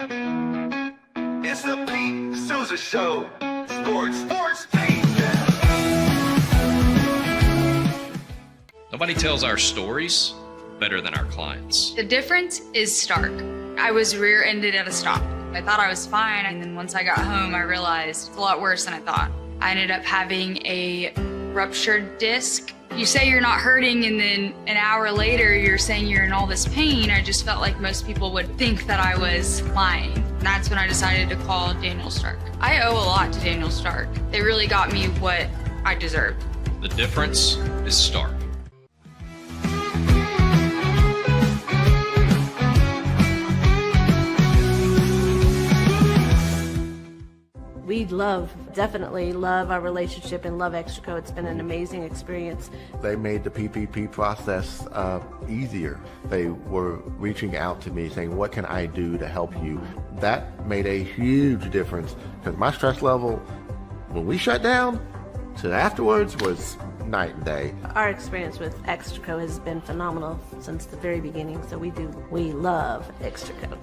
It's the Pete Sousa Show. Sports, Pete. Nobody tells our stories better than our clients. The difference is stark. I was rear-ended at a stop. I thought I was fine, and then once I got home, I realized it's a lot worse than I thought. I ended up having a ruptured disc. You say you're not hurting, and then an hour later, you're saying you're in all this pain. I just felt like most people would think that I was lying. And that's when I decided to call Daniel Stark. I owe a lot to Daniel Stark. They really got me what I deserved. The difference is stark. We definitely love our relationship and love Extraco. It's been an amazing experience. They made the PPP process easier. They were reaching out to me saying, what can I do to help you? That made a huge difference because my stress level when we shut down to afterwards was night and day. Our experience with Extraco has been phenomenal since the very beginning, so we love Extraco.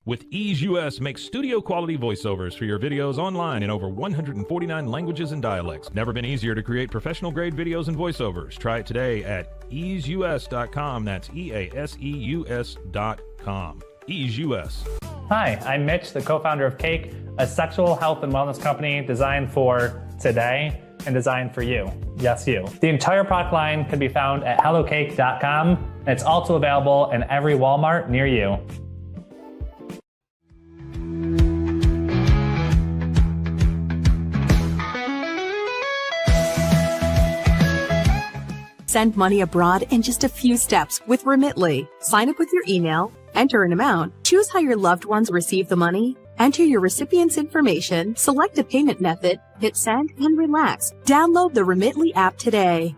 With Ease US, make studio quality voiceovers for your videos online in over 149 languages and dialects. Never been easier to create professional grade videos and voiceovers. Try it today at easeus.com. That's EASEUS.com. Ease US. Hi, I'm Mitch, the co-founder of Cake, a sexual health and wellness company designed for today and designed for you. Yes, you. The entire product line can be found at hellocake.com, and it's also available in every Walmart near you. Send money abroad in just a few steps with Remitly. Sign up with your email, enter an amount, choose how your loved ones receive the money, enter your recipient's information, select a payment method, hit send, and relax. Download the Remitly app today.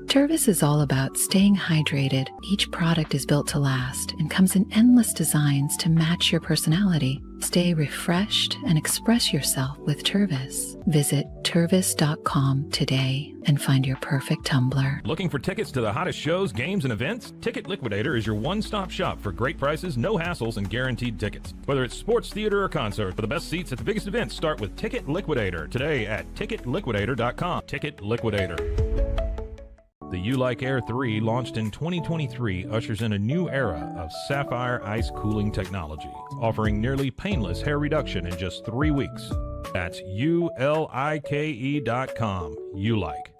Tervis is all about staying hydrated. Each product is built to last and comes in endless designs to match your personality. Stay refreshed and express yourself with Tervis. Visit tervis.com today and find your perfect tumbler. Looking for tickets to the hottest shows, games, and events? Ticket Liquidator is your one-stop shop for great prices, no hassles, and guaranteed tickets. Whether it's sports, theater, or concert, for the best seats at the biggest events, start with Ticket Liquidator today at ticketliquidator.com. Ticket Liquidator. The You Like Air 3, launched in 2023, ushers in a new era of sapphire ice cooling technology, offering nearly painless hair reduction in just 3 weeks. That's ULIKE.com. You Like.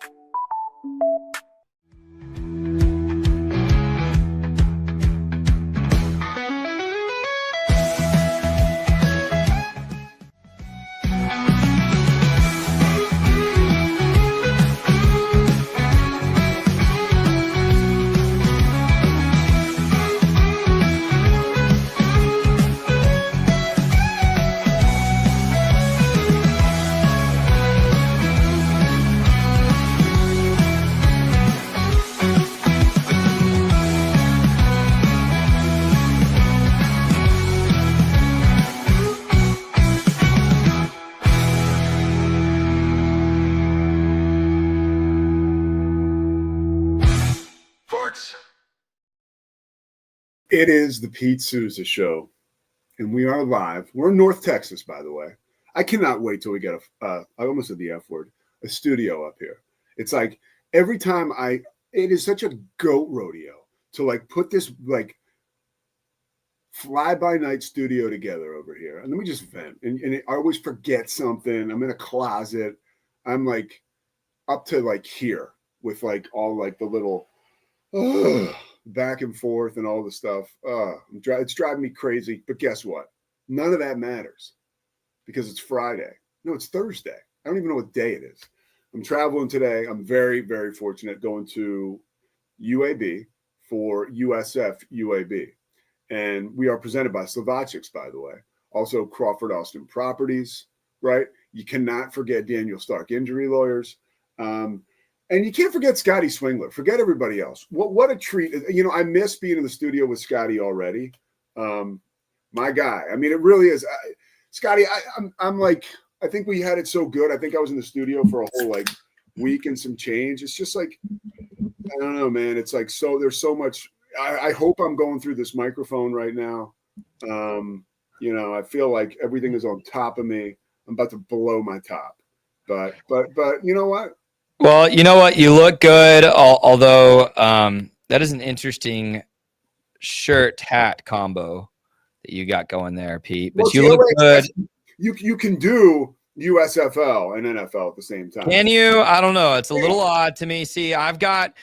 It is the Pete Sousa Show, and we are live. We're in North Texas, by the way. I cannot wait till we get I almost said the F word, a studio up here. It's like every time it is such a goat rodeo to like put this like fly-by-night studio together over here. And let me just vent. And I always forget something. I'm in a closet. I'm like up to like here with like all like the little back and forth and all the stuff. It's driving me crazy. But guess what? None of that matters because it's Friday. No, it's Thursday. I don't even know what day it is. I'm traveling today. I'm very, very fortunate going to UAB for USF UAB. And we are presented by Slovacics, by the way. Also Crawford Austin Properties, right? You cannot forget Daniel Stark Injury Lawyers. And you can't forget Scotty Swingler. Forget everybody else. What a treat. You know, I miss being in the studio with Scotty already. My guy. I mean, it really is. Scotty, I'm like, I think we had it so good. I think I was in the studio for a whole like week and some change. It's just like, I don't know, man. It's like, so there's so much. I hope I'm going through this microphone right now. You know, I feel like everything is on top of me. I'm about to blow my top. But you know what? Well, you know what? You look good, although that is an interesting shirt hat combo that you got going there, Pete. But you look good. You can do USFL and NFL at the same time. Can you? I don't know. It's a little odd to me. See, I'll turn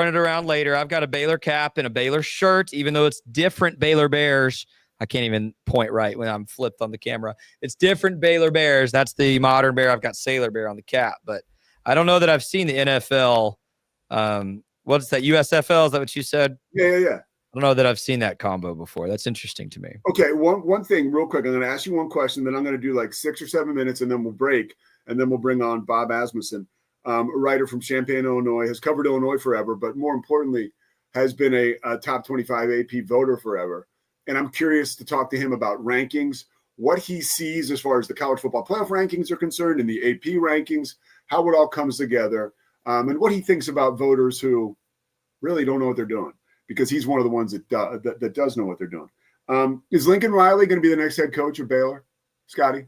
it around later. I've got a Baylor cap and a Baylor shirt, even though it's different Baylor Bears. I can't even point right when I'm flipped on the camera. It's different Baylor Bears. That's the modern bear. I've got Sailor Bear on the cap, but I don't know that I've seen the NFL. What's that? USFL? Is that what you said? Yeah. I don't know that I've seen that combo before. That's interesting to me. Okay, one thing real quick. I'm going to ask you one question, then I'm going to do like 6 or 7 minutes, and then we'll break, and then we'll bring on Bob Asmussen, a writer from Champaign, Illinois, has covered Illinois forever, but more importantly, has been a top 25 AP voter forever. And I'm curious to talk to him about rankings, what he sees as far as the college football playoff rankings are concerned and the AP rankings, how it all comes together, and what he thinks about voters who really don't know what they're doing, because he's one of the ones that does know what they're doing. Is Lincoln Riley going to be the next head coach of Baylor, Scotty?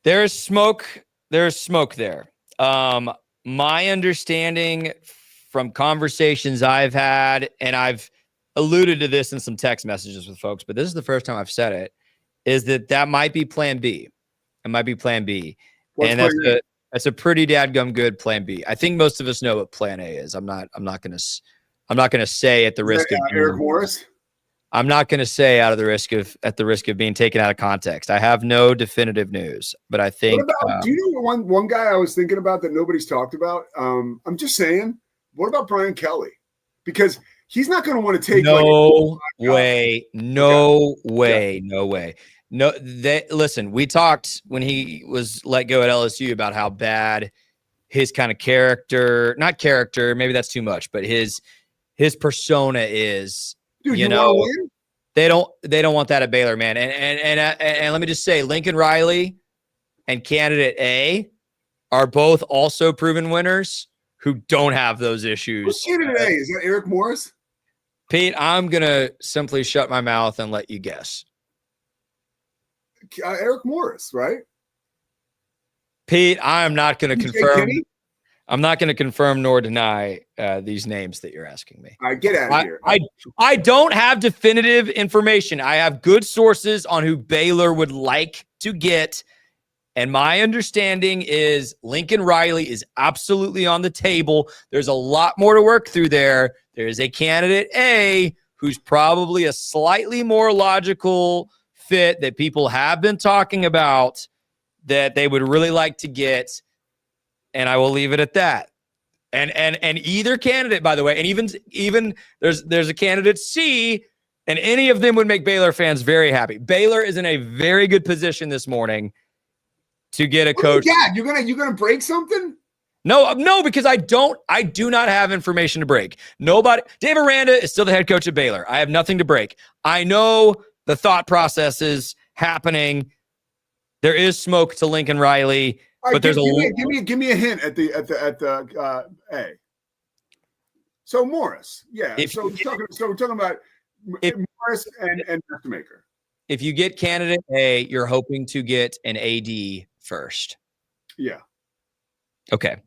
There's smoke. There's smoke there. My understanding from conversations I've had, and I've alluded to this in some text messages with folks, but this is the first time I've said it, is that might be plan B. It might be plan B. And that's a pretty dadgum good plan B. I think most of us know what plan A is. I'm not going to say at the risk of Eric Morris. I'm not going to say at the risk of being taken out of context. I have no definitive news, but I think. What about, do you know one guy I was thinking about that nobody's talked about? I'm just saying. What about Brian Kelly? Because he's not going to want to take. No way. No, listen, we talked when he was let go at LSU about how bad his kind of not character, maybe that's too much, but his persona is. Dude, you know, they don't want that at Baylor, man. And let me just say, Lincoln Riley and candidate A are both also proven winners who don't have those issues. Who's candidate A? Is that Eric Morris? Pete, I'm going to simply shut my mouth and let you guess. Eric Morris, right? Pete, I am not going to confirm. Kenny? I'm not going to confirm nor deny these names that you're asking me. All right, get out of here. I don't have definitive information. I have good sources on who Baylor would like to get. And my understanding is Lincoln Riley is absolutely on the table. There's a lot more to work through there. There is a candidate A who's probably a slightly more logical fit that people have been talking about that they would really like to get. And I will leave it at that. And either candidate, by the way, and even there's a candidate C, and any of them would make Baylor fans very happy. Baylor is in a very good position this morning to get a coach. Yeah, you're gonna break something? No, because I do not have information to break. Dave Aranda is still the head coach of Baylor. I have nothing to break. I know the thought process is happening. There is smoke to Lincoln Riley. Right, but there's give me a hint at the A. So Morris, yeah. So we're talking about Morris and Maker. If you get candidate A, you're hoping to get an AD first. Yeah. Okay.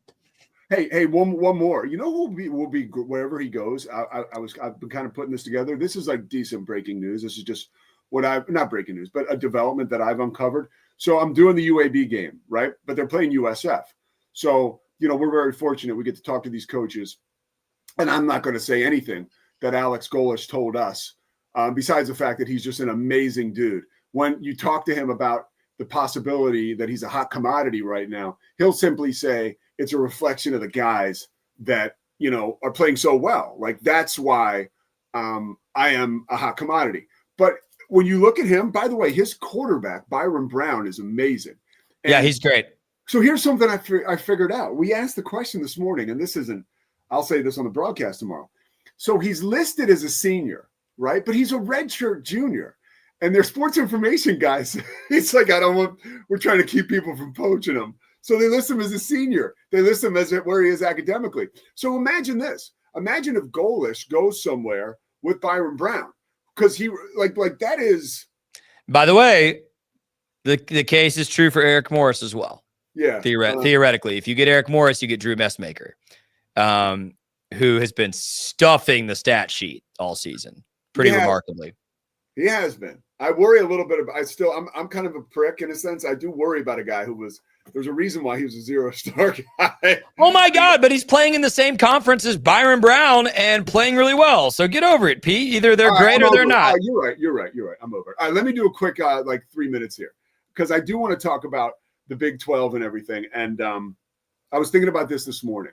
Hey, one more. You know who will be wherever he goes. I've been kind of putting this together. This is like decent breaking news. This is just not breaking news, but a development that I've uncovered. So I'm doing the UAB game, right? But they're playing USF. So, we're very fortunate. We get to talk to these coaches. And I'm not going to say anything that Alex Golish told us, besides the fact that he's just an amazing dude. When you talk to him about the possibility that he's a hot commodity right now, he'll simply say it's a reflection of the guys that, are playing so well. Like, that's why I am a hot commodity. But when you look at him, by the way, his quarterback, Byron Brown, is amazing. And yeah, he's great. So here's something I figured out. We asked the question this morning, and this isn't, I'll say this on the broadcast tomorrow. So he's listed as a senior, right? But he's a redshirt junior. And their sports information guys, it's like, we're trying to keep people from poaching him. So they list him as a senior. They list him as where he is academically. So imagine this. Imagine if Golish goes somewhere with Byron Brown. Because he, like that is. By the way, the case is true for Eric Morris as well. Yeah. Theoretically, if you get Eric Morris, you get Drew Messmaker, who has been stuffing the stat sheet all season pretty remarkably. He has been. I worry a little bit about. I'm kind of a prick in a sense. I do worry about a guy who was. There's a reason why he was a 0-star guy. Oh my God! But he's playing in the same conference as Byron Brown and playing really well. So get over it, Pete. Either they're great or they're not. You're right. I'm over it. All right, let me do a quick 3 minutes here because I do want to talk about the Big 12 and everything. And I was thinking about this morning.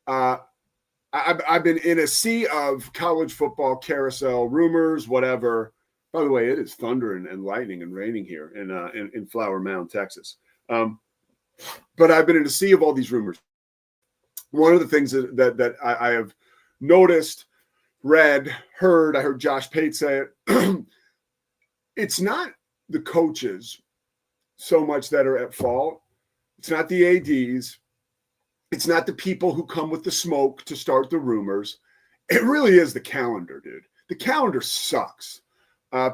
I've been in a sea of college football carousel rumors, whatever. By the way, it is thunder and lightning and raining here in Flower Mound, Texas. But I've been in a sea of all these rumors. One of the things that I have noticed, read, heard, I heard Josh Pate say it. It's not the coaches so much that are at fault. It's not the ADs. It's not the people who come with the smoke to start the rumors. It really is the calendar, dude. The calendar sucks.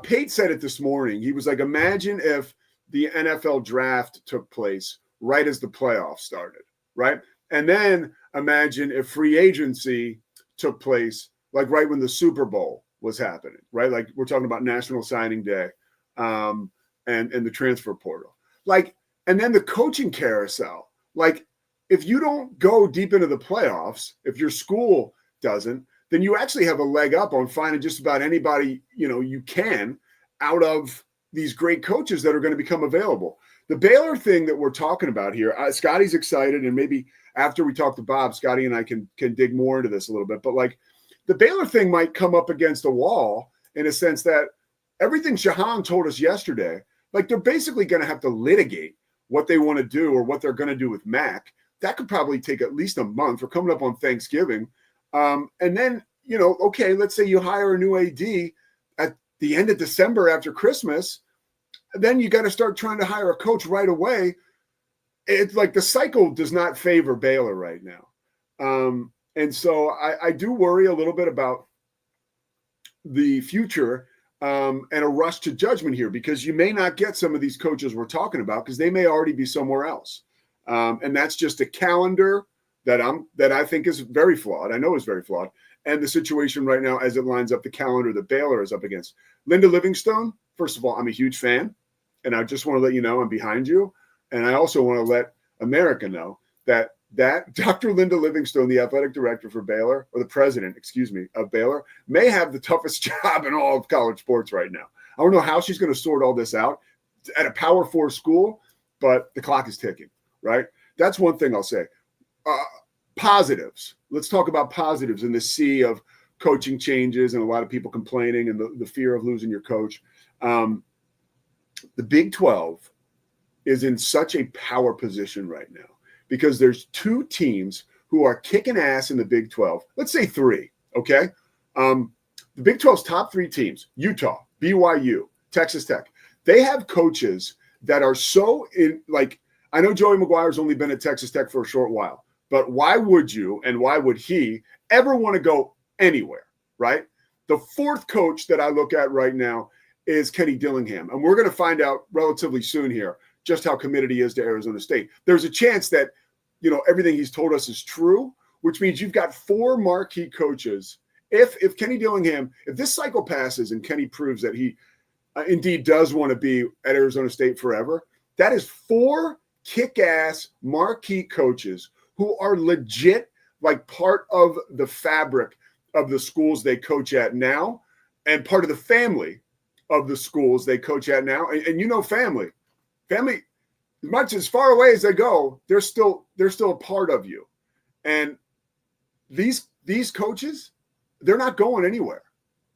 Pate said it this morning. He was like, imagine if the NFL draft took place right as the playoffs started, right? And then imagine if free agency took place like right when the Super Bowl was happening, right? Like we're talking about National Signing Day and the transfer portal. Like, and then the coaching carousel. Like, if you don't go deep into the playoffs, if your school doesn't, then you actually have a leg up on finding just about anybody, you can out of these great coaches that are going to become available. The Baylor thing that we're talking about here, Scotty's excited, and maybe after we talk to Bob, Scotty and I can dig more into this a little bit. But like the Baylor thing might come up against a wall in a sense that everything Shahan told us yesterday, like they're basically going to have to litigate what they want to do or what they're going to do with Mac. That could probably take at least a month. We're coming up on Thanksgiving. And then, okay, let's say you hire a new AD at the end of December after Christmas. Then you got to start trying to hire a coach right away. It's like the cycle does not favor Baylor right now. And so I do worry a little bit about the future and a rush to judgment here because you may not get some of these coaches we're talking about because they may already be somewhere else. And that's just a calendar that I think is very flawed. I know is very flawed. And the situation right now as it lines up the calendar that Baylor is up against. Linda Livingstone, first of all, I'm a huge fan. And I just want to let you know I'm behind you. And I also want to let America know that Dr. Linda Livingstone, the athletic director for Baylor, or the president, of Baylor, may have the toughest job in all of college sports right now. I don't know how she's going to sort all this out at a Power 4 school, but the clock is ticking, right? That's one thing I'll say. Positives. Let's talk about positives in the sea of coaching changes and a lot of people complaining and the fear of losing your coach. The Big 12 is in such a power position right now because there's two teams who are kicking ass in the Big 12. Let's say three, okay? The Big 12's top three teams, Utah, BYU, Texas Tech, they have coaches that are so I know Joey McGuire's only been at Texas Tech for a short while, but why would you and why would he ever want to go anywhere, right? The fourth coach that I look at right now is Kenny Dillingham. And we're going to find out relatively soon here just how committed he is to Arizona State. There's a chance that, everything he's told us is true, which means you've got four marquee coaches. If Kenny Dillingham, if this cycle passes and Kenny proves that he indeed does want to be at Arizona State forever, that is four kick-ass marquee coaches who are legit like part of the fabric of the schools they coach at now and part of the family of the schools they coach at now. And family, as much as far away as they go, they're still a part of you. And these coaches, they're not going anywhere.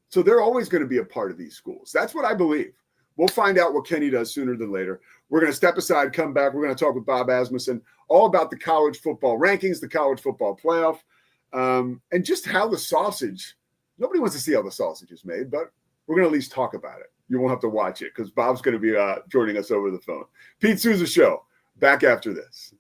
So they're always going to be a part of these schools. That's what I believe. We'll find out what Kenny does sooner than later. We're going to step aside, come back. We're going to talk with Bob Asmussen all about the college football rankings, the college football playoff, and just how the sausage, nobody wants to see how the sausage is made, but we're going to at least talk about it. You won't have to watch it because Bob's going to be joining us over the phone. Pete Sousa Show, back after this.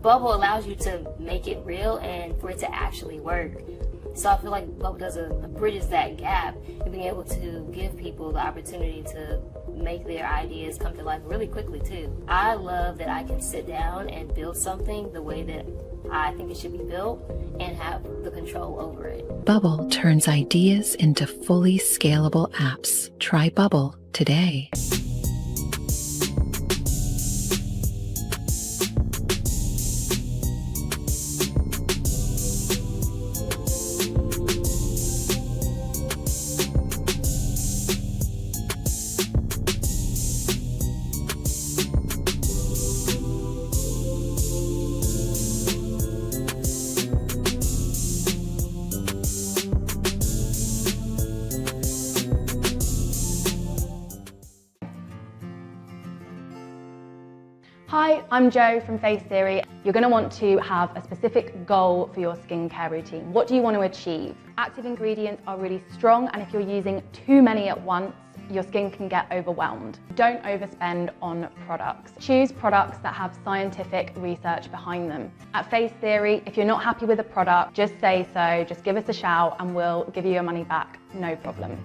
Bubble allows you to make it real and for it to actually work. So I feel like Bubble does bridges that gap and being able to give people the opportunity to make their ideas come to life really quickly too. I love that I can sit down and build something the way that I think it should be built and have the control over it. Bubble turns ideas into fully scalable apps. Try Bubble today. Hi, I'm Jo from Face Theory. You're going to want to have a specific goal for your skincare routine. What do you want to achieve? Active ingredients are really strong, and if you're using too many at once, your skin can get overwhelmed. Don't overspend on products. Choose products that have scientific research behind them. At Face Theory, if you're not happy with a product, just say so, just give us a shout and we'll give you your money back, no problem.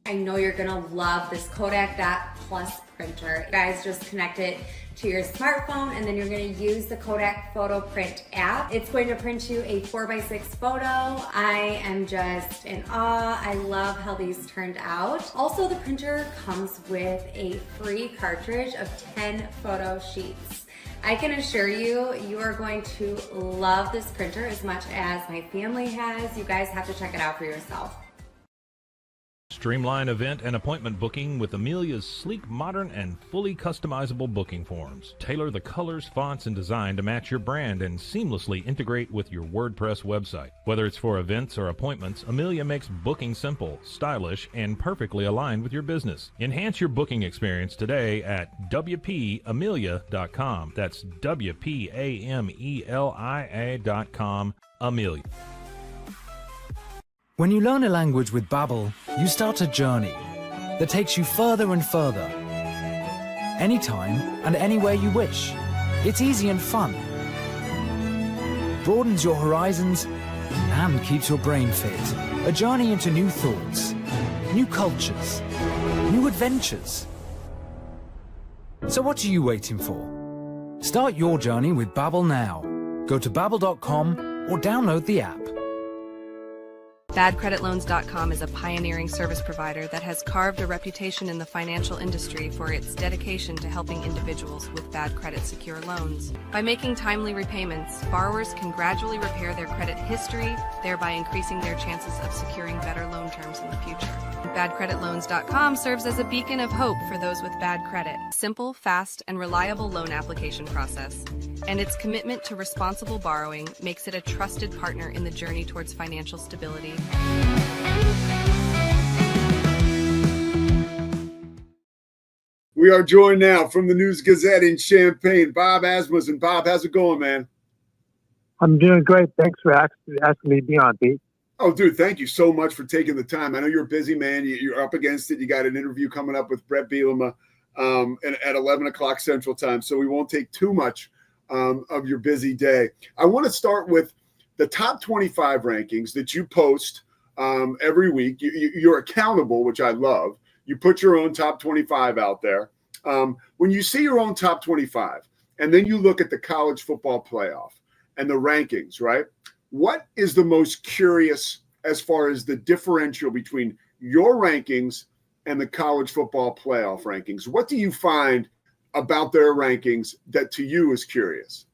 I know you're gonna love this Kodak Dot Plus printer. You guys just connect it to your smartphone and then you're gonna use the Kodak Photo Print app. It's going to print you a 4x6 photo. I am just in awe. I love how these turned out. Also, the printer comes with a free cartridge of 10 photo sheets. I can assure you, you are going to love this printer as much as my family has. You guys have to check it out for yourself. Streamline event and appointment booking with Amelia's sleek, modern, and fully customizable booking forms. Tailor the colors, fonts, and design to match your brand and seamlessly integrate with your WordPress website. Whether it's for events or appointments, Amelia makes booking simple, stylish, and perfectly aligned with your business. Enhance your booking experience today at WPAmelia.com. That's WPAMELIA.com. Amelia. When you learn a language with Babbel, you start a journey that takes you further and further. Anytime and anywhere you wish. It's easy and fun. Broadens your horizons and keeps your brain fit. A journey into new thoughts, new cultures, new adventures. So what are you waiting for? Start your journey with Babbel now. Go to babbel.com or download the app. BadCreditLoans.com is a pioneering service provider that has carved a reputation in the financial industry for its dedication to helping individuals with bad credit secure loans. By making timely repayments, borrowers can gradually repair their credit history, thereby increasing their chances of securing better loan terms in the future. BadCreditLoans.com serves as a beacon of hope for those with bad credit. Simple, fast, and reliable loan application process. And its commitment to responsible borrowing makes it a trusted partner in the journey towards financial stability. We are joined now from the News Gazette in Champaign, Bob Asmussen. Bob, how's it going, man? I'm doing great. Thanks for asking me to be on, Pete. Oh, dude, thank you so much for taking the time. I know you're a busy man. You're up against it. You got an interview coming up with Brett Bielema at 11 o'clock Central Time, so we won't take too much of your busy day. I want to start with the top 25 rankings that you post every week. You're accountable, which I love. You put your own top 25 out there. When you see your own top 25, and then you look at the college football playoff and the rankings, right? what is the most curious as far as the differential between your rankings and the college football playoff rankings? What do you find about their rankings that to you is curious?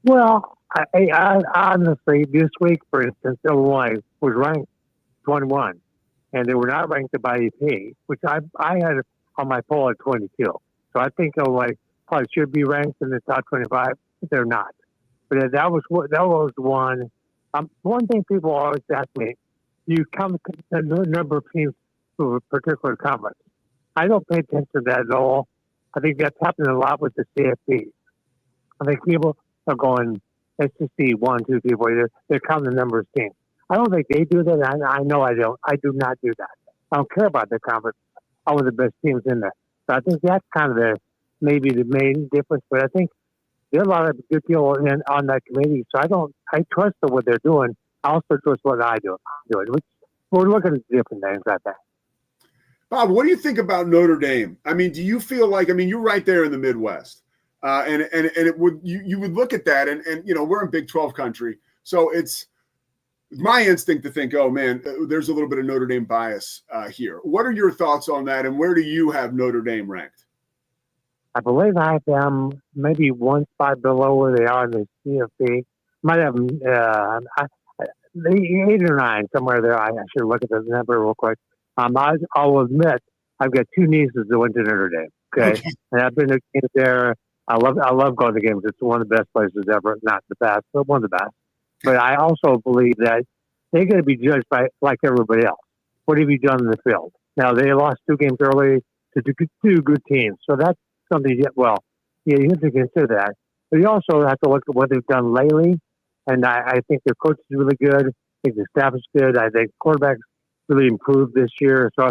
Well, I honestly, this week, for instance, Illinois was ranked 21, and they were not ranked by EP, which I had on my poll at 22. So I think Illinois probably should be ranked in the top 25, but they're not. But that was one. One thing people always ask me, you come to the number of teams to a particular conference. I don't pay attention to that at all. I think that's happening a lot with the CFP. I think people are going, let's just see 1, 2, 3, 4. They're counting the number of teams. I don't think they do that. I know I don't. I do not do that. I don't care about the conference. I want the best teams in there. So I think that's kind of maybe the main difference. But I think there are a lot of good people on that committee. So I trust what they're doing. I also trust what I'm doing. We're looking at different things, I think. Bob, what do you think about Notre Dame? I mean, do you feel like, you're right there in the Midwest, and it would you would look at that, and we're in Big 12 country, so it's my instinct to think, oh man, there's a little bit of Notre Dame bias here. What are your thoughts on that, and where do you have Notre Dame ranked? I believe I have them maybe one spot below where they are in the CFP. Might have them 8 or 9 somewhere there. I should look at the number real quick. I'll admit I've got 2 nieces that went to Notre Dame. Okay, and I've been to games there. I love going to games. It's one of the best places ever. Not the best, but one of the best. But I also believe that they're going to be judged by like everybody else. What have you done in the field? Now they lost 2 games early to 2 good teams, so that's something. You have to consider that. But you also have to look at what they've done lately. And I think their coach is really good. I think the staff is good. I think quarterbacks really improved this year. So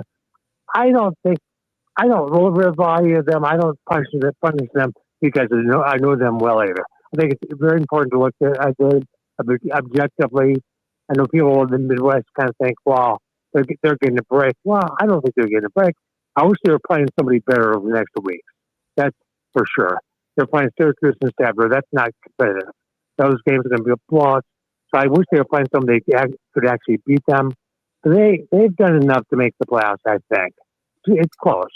I don't overvalue them. I don't punish them because I know them well either. I think it's very important to look at it objectively. I know people in the Midwest kind of think, well, they're getting a break. Well, I don't think they're getting a break. I wish they were playing somebody better over the next 2 weeks. That's for sure. They're playing Syracuse and Stanford. That's not competitive. Those games are going to be a blowout. So I wish they were playing somebody that could actually beat them. But they've done enough to make the playoffs, I think. It's close.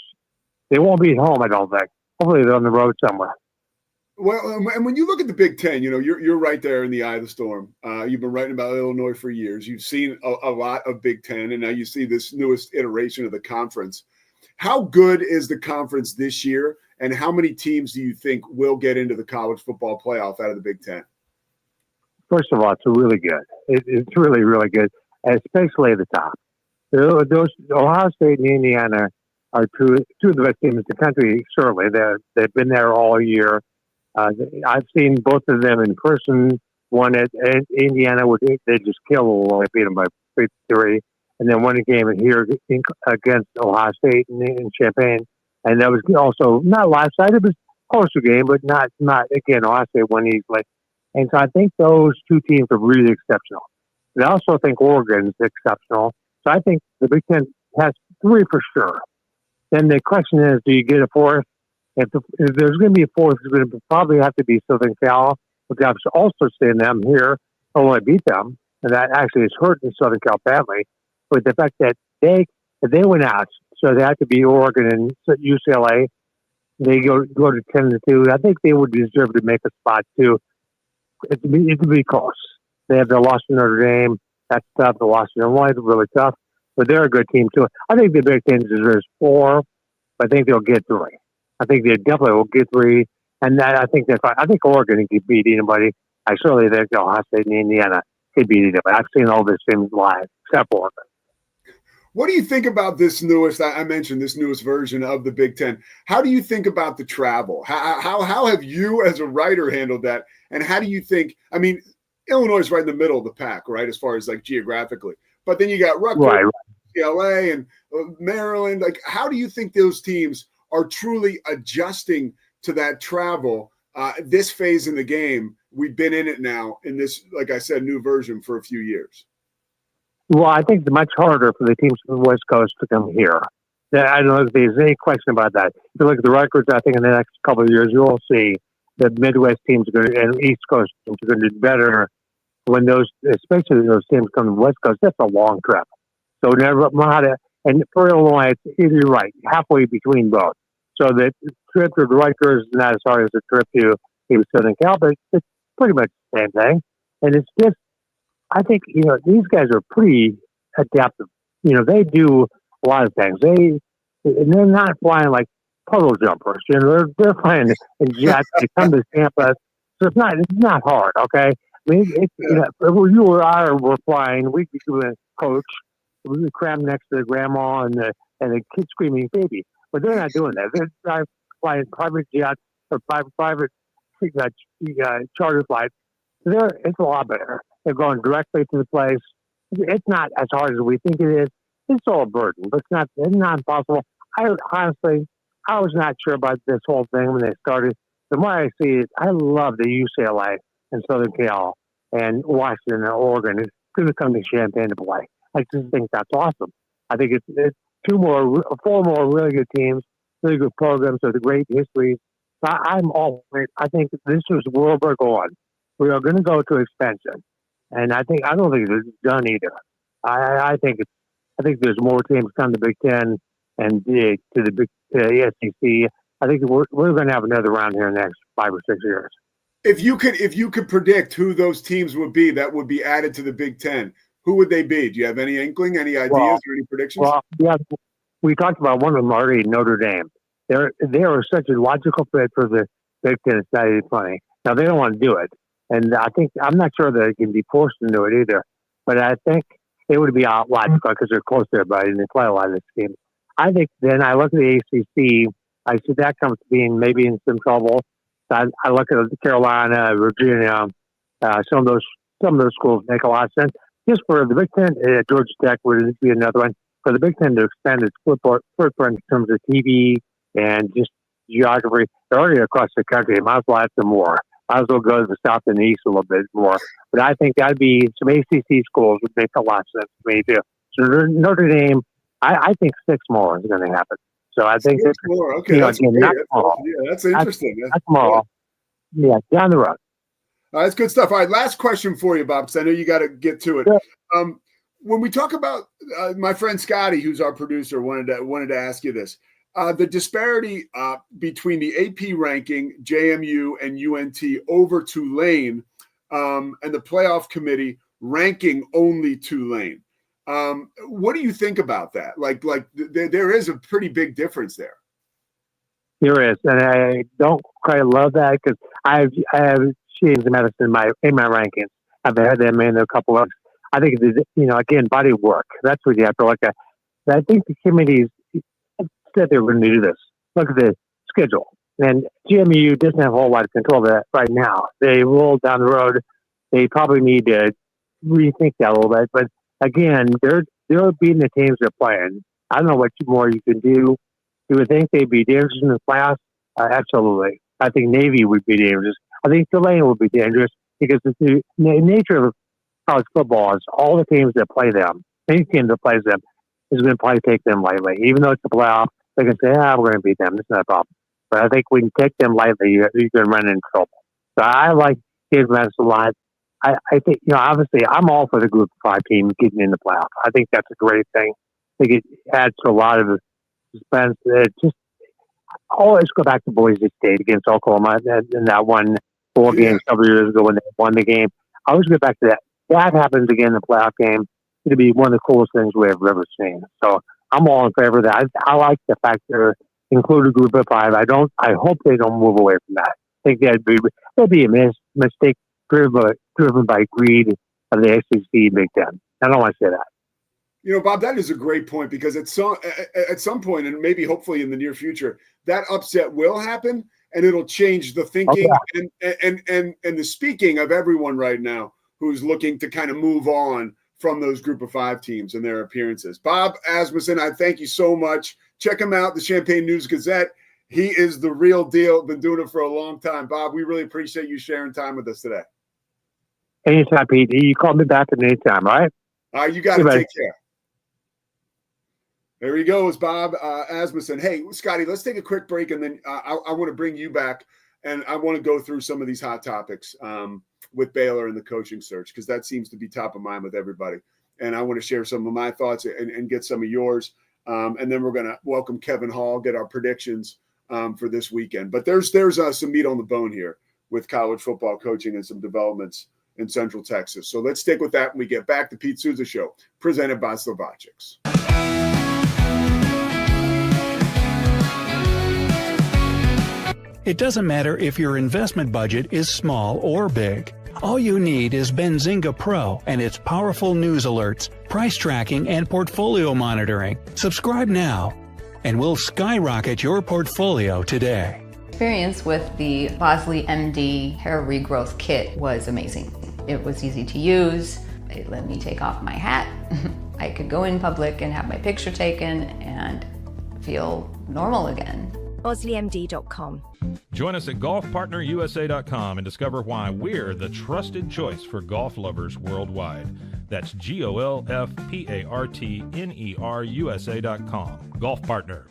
They won't be at home, I don't think. Hopefully they're on the road somewhere. Well, and when you look at the Big Ten, you're right there in the eye of the storm. You've been writing about Illinois for years. You've seen a lot of Big Ten, and now you see this newest iteration of the conference. How good is the conference this year, and how many teams do you think will get into the college football playoff out of the Big Ten? First of all, it's really good. It's really, really good, especially at the top. Those Ohio State and Indiana are two of the best teams in the country. Certainly, they've been there all year. I've seen both of them in person. One at Indiana, they just killed Illinois, beat them by 3, and then won a game here against Ohio State in Champaign. And that was also not lopsided. It was a closer game, but not again. Ohio State won easily. And so I think those 2 teams are really exceptional. And I also think Oregon's exceptional. So I think the Big Ten has 3 for sure. Then the question is, do you get a 4th? If there's going to be a 4th, it's going to probably have to be Southern Cal, which I've also seen them here. Illinois beat them, and that actually has hurt Southern Cal badly. But the fact that they went out, so they had to be Oregon and UCLA. They go to 10-2. I think they would deserve to make a spot too. It would be close. They have the loss to Notre Dame. That's tough. The loss to Illinois is really tough, but they're a good team too. I think the Big Ten deserves 4, but I think they'll get 3. I think they definitely will get 3, and I think they're fine. I think Oregon can beat anybody. I certainly think Ohio State and Indiana can beat anybody. I've seen all these teams live, except for Oregon. What do you think about this newest? I mentioned this newest version of the Big Ten. How do you think about the travel? How have you, as a writer, handled that? And how do you think? I mean, Illinois is right in the middle of the pack, right, as far as like geographically. But then you got Rutgers, UCLA, and Maryland. Like, how do you think those teams are truly adjusting to that travel? This phase in the game, we've been in it now in this, like I said, new version for a few years. Well, I think it's much harder for the teams from the West Coast to come here. I don't know if there's any question about that. If you look at the records, I think in the next couple of years, you'll see the Midwest teams are going to, and East Coast teams are going to do better when those, especially those teams come to the West Coast, that's a long trip. So never know how to, and for Illinois, you're right, halfway between both. So the trip to Rutgers is not as hard as the trip to Southern Cal, but it's pretty much the same thing. And it's just, I think, these guys are pretty adaptive. They do a lot of things. And they're not flying like puddle jumpers. They're flying in jets. They come to campus. So it's not hard, okay? I mean, if you or I were flying, we'd be doing coach. We would cram next to the grandma and the kid screaming baby. But they're not doing that. They're flying private jets or private charter flights. It's a lot better. They're going directly to the place. It's not as hard as we think it is. It's all a burden, but it's not impossible. Honestly, I was not sure about this whole thing when they started. The more I see it, I love the UCLA and Southern Cal and Washington and Oregon is going to come to Champaign to play. I just think that's awesome. I think it's four more really good teams, really good programs with great histories. I'm all for it. I think this is where we're going. We are going to go to expansion, and I don't think it's done either. I think there's more teams come to Big Ten and to the SEC. I think we're going to have another round here in the next 5 or 6 years. If you could predict who those teams would be that would be added to the Big Ten, who would they be? Do you have any inkling, any ideas, or any predictions? Well, yeah, we talked about one of them already, Notre Dame. They are such a logical fit for the Big Ten. It's not even funny. Now they don't want to do it, and I'm not sure that they can be forced into it either. But I think it would be logical because they're close to everybody and they play a lot of this game. I think then I look at the ACC. I see that comes to being maybe in some trouble. I look at Carolina, Virginia. Some of those schools make a lot of sense. Just for the Big Ten, Georgia Tech would be another one. For the Big Ten to expand its footprint in terms of TV and just geography, they're already across the country. Might as well add some more. Might as well go to the south and the east a little bit more. But I think that'd be some ACC schools would make a lot of sense to me too. So Notre Dame, I think 6 more is going to happen. So I think 6 more. Okay, that's interesting. That's small. Yeah, down the road. That's good stuff. All right, last question for you, Bob, because I know you got to get to it. Yeah. When we talk about my friend Scotty, who's our producer, wanted to ask you this: the disparity between the AP ranking, JMU and UNT over Tulane, and the playoff committee ranking only Tulane. What do you think about that? Like there is a pretty big difference there. There is, and I don't quite love that because I have James Madison in my rankings. I've had them in a couple of. I think again, body of work. That's what you have to look at. I think the committees said they were going to do this. Look at the schedule, and GMU doesn't have a whole lot of control of that right now. They roll down the road. They probably need to rethink that a little bit. But again, they're beating the teams they're playing. I don't know what more you can do. You would think they'd be dangerous in the class. Absolutely. I think Navy would be dangerous. I think Tulane would be dangerous because the nature of college football is all the teams that play them, any team that plays them, is going to probably take them lightly. Even though it's a playoff, they can say, we're going to beat them. It's not a problem. But I think we can take them lightly. You're going to run into trouble. So I like James Madison a lot. I think, obviously, I'm all for the Group of 5 team getting in the playoff. I think that's a great thing. I think it adds to a lot of suspense. Always go back to Boise State against Oklahoma in that one 4 games a couple years ago when they won the game. I always go back to that. That happens again in the playoff game. It'll be one of the coolest things we have ever seen. So I'm all in favor of that. I like the fact they're included Group of 5. I hope they don't move away from that. I think that'd be a mistake driven by greed of the SEC Big Ten. I don't want to say that. Bob, that is a great point because at some point, and maybe hopefully in the near future, that upset will happen and it'll change the thinking and the speaking of everyone right now who's looking to kind of move on from those Group of 5 teams and their appearances. Bob Asmussen, I thank you so much. Check him out, the Champaign News-Gazette. He is the real deal. Been doing it for a long time. Bob, we really appreciate you sharing time with us today. Anytime, Pete. You call me back at any time, all right? You got to take care. There he goes, Bob Asmussen. Hey, Scotty, let's take a quick break, and then I want to bring you back, and I want to go through some of these hot topics with Baylor and the coaching search, because that seems to be top of mind with everybody. And I want to share some of my thoughts and get some of yours. And then we're going to welcome Kevin Hall, get our predictions for this weekend. But there's some meat on the bone here with college football coaching and some developments in Central Texas. So let's stick with that when we get back. The Pete Sousa Show, presented by Slovacics. It doesn't matter if your investment budget is small or big. All you need is Benzinga Pro and its powerful news alerts, price tracking, and portfolio monitoring. Subscribe now, and we'll skyrocket your portfolio today. Experience with the Bosley MD hair regrowth kit was amazing. It was easy to use. It let me take off my hat. I could go in public and have my picture taken and feel normal again. BosleyMD.com. Join us at golfpartnerusa.com and discover why we're the trusted choice for golf lovers worldwide. That's GOLFPARTNERUSA.com. Golf Partner.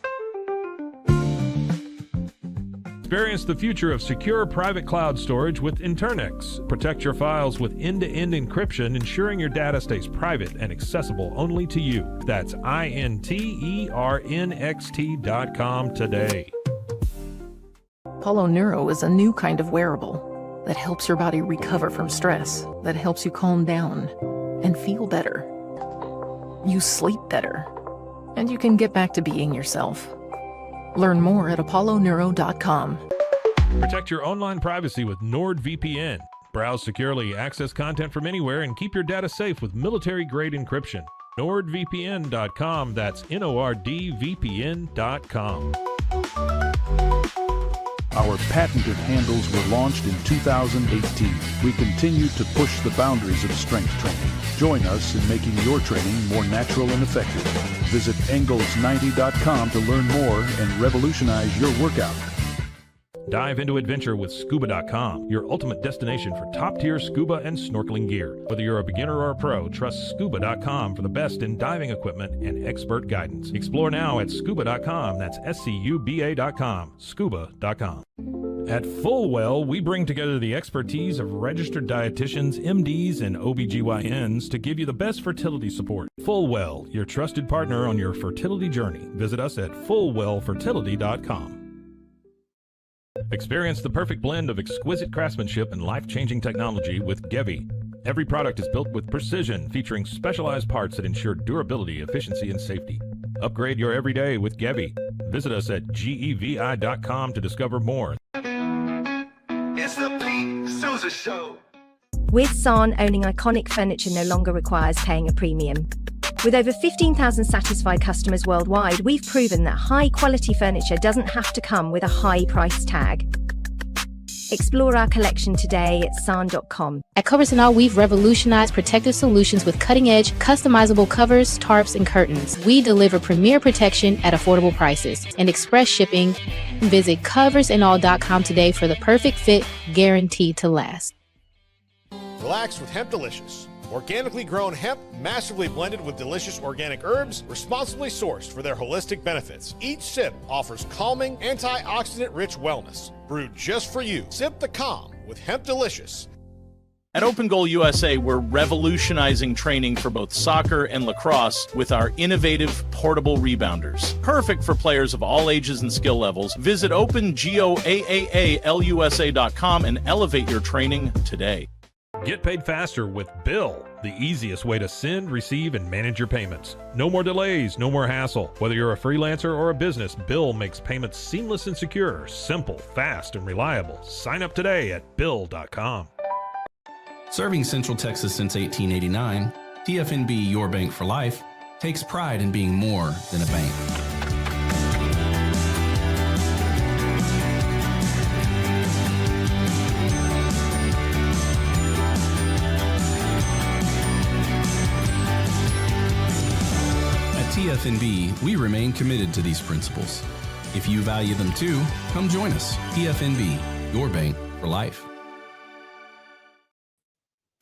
Experience the future of secure private cloud storage with Internix. Protect your files with end-to-end encryption, ensuring your data stays private and accessible only to you. That's INTERNXT.com today. Apollo Neuro is a new kind of wearable that helps your body recover from stress, that helps you calm down and feel better. You sleep better, and you can get back to being yourself. Learn more at apolloneuro.com. Protect your online privacy with NordVPN. Browse securely, access content from anywhere, and keep your data safe with military-grade encryption. NordVPN.com. That's NORDVPN.com. Our patented handles were launched in 2018. We continue to push the boundaries of strength training. Join us in making your training more natural and effective. Visit Engels90.com to learn more and revolutionize your workout. Dive into adventure with Scuba.com, your ultimate destination for top-tier scuba and snorkeling gear. Whether you're a beginner or a pro, trust Scuba.com for the best in diving equipment and expert guidance. Explore now at Scuba.com. That's SCUBA.com. Scuba.com. At Fullwell, we bring together the expertise of registered dietitians, MDs, and OBGYNs to give you the best fertility support. Fullwell, your trusted partner on your fertility journey. Visit us at FullwellFertility.com. Experience the perfect blend of exquisite craftsmanship and life-changing technology with Gevi. Every product is built with precision, featuring specialized parts that ensure durability, efficiency, and safety. Upgrade your everyday with Gevi. Visit us at GEVI.com to discover more. It's the Pete Sousa Show. With San, owning iconic furniture no longer requires paying a premium. With over 15,000 satisfied customers worldwide, we've proven that high-quality furniture doesn't have to come with a high price tag. Explore our collection today at san.com. At Carousel, we've revolutionized protective solutions with cutting-edge, customizable covers, tarps, and curtains. We deliver premier protection at affordable prices and express shipping. Visit coversandall.com today for the perfect fit, guaranteed to last. Relax with Hemp Delicious. Organically grown hemp, massively blended with delicious organic herbs, responsibly sourced for their holistic benefits. Each sip offers calming, antioxidant-rich wellness. Brewed just for you. Sip the calm with Hemp Delicious. At Open Goal USA, we're revolutionizing training for both soccer and lacrosse with our innovative portable rebounders. Perfect for players of all ages and skill levels. Visit OpenGOAAALUSA.com and elevate your training today. Get paid faster with Bill, the easiest way to send, receive, and manage your payments. No more delays, no more hassle. Whether you're a freelancer or a business, Bill makes payments seamless and secure, simple, fast, and reliable. Sign up today at Bill.com. Serving Central Texas since 1889, TFNB Your Bank for Life takes pride in being more than a bank. TFNB, we remain committed to these principles. If you value them too, come join us. TFNB, your bank for life.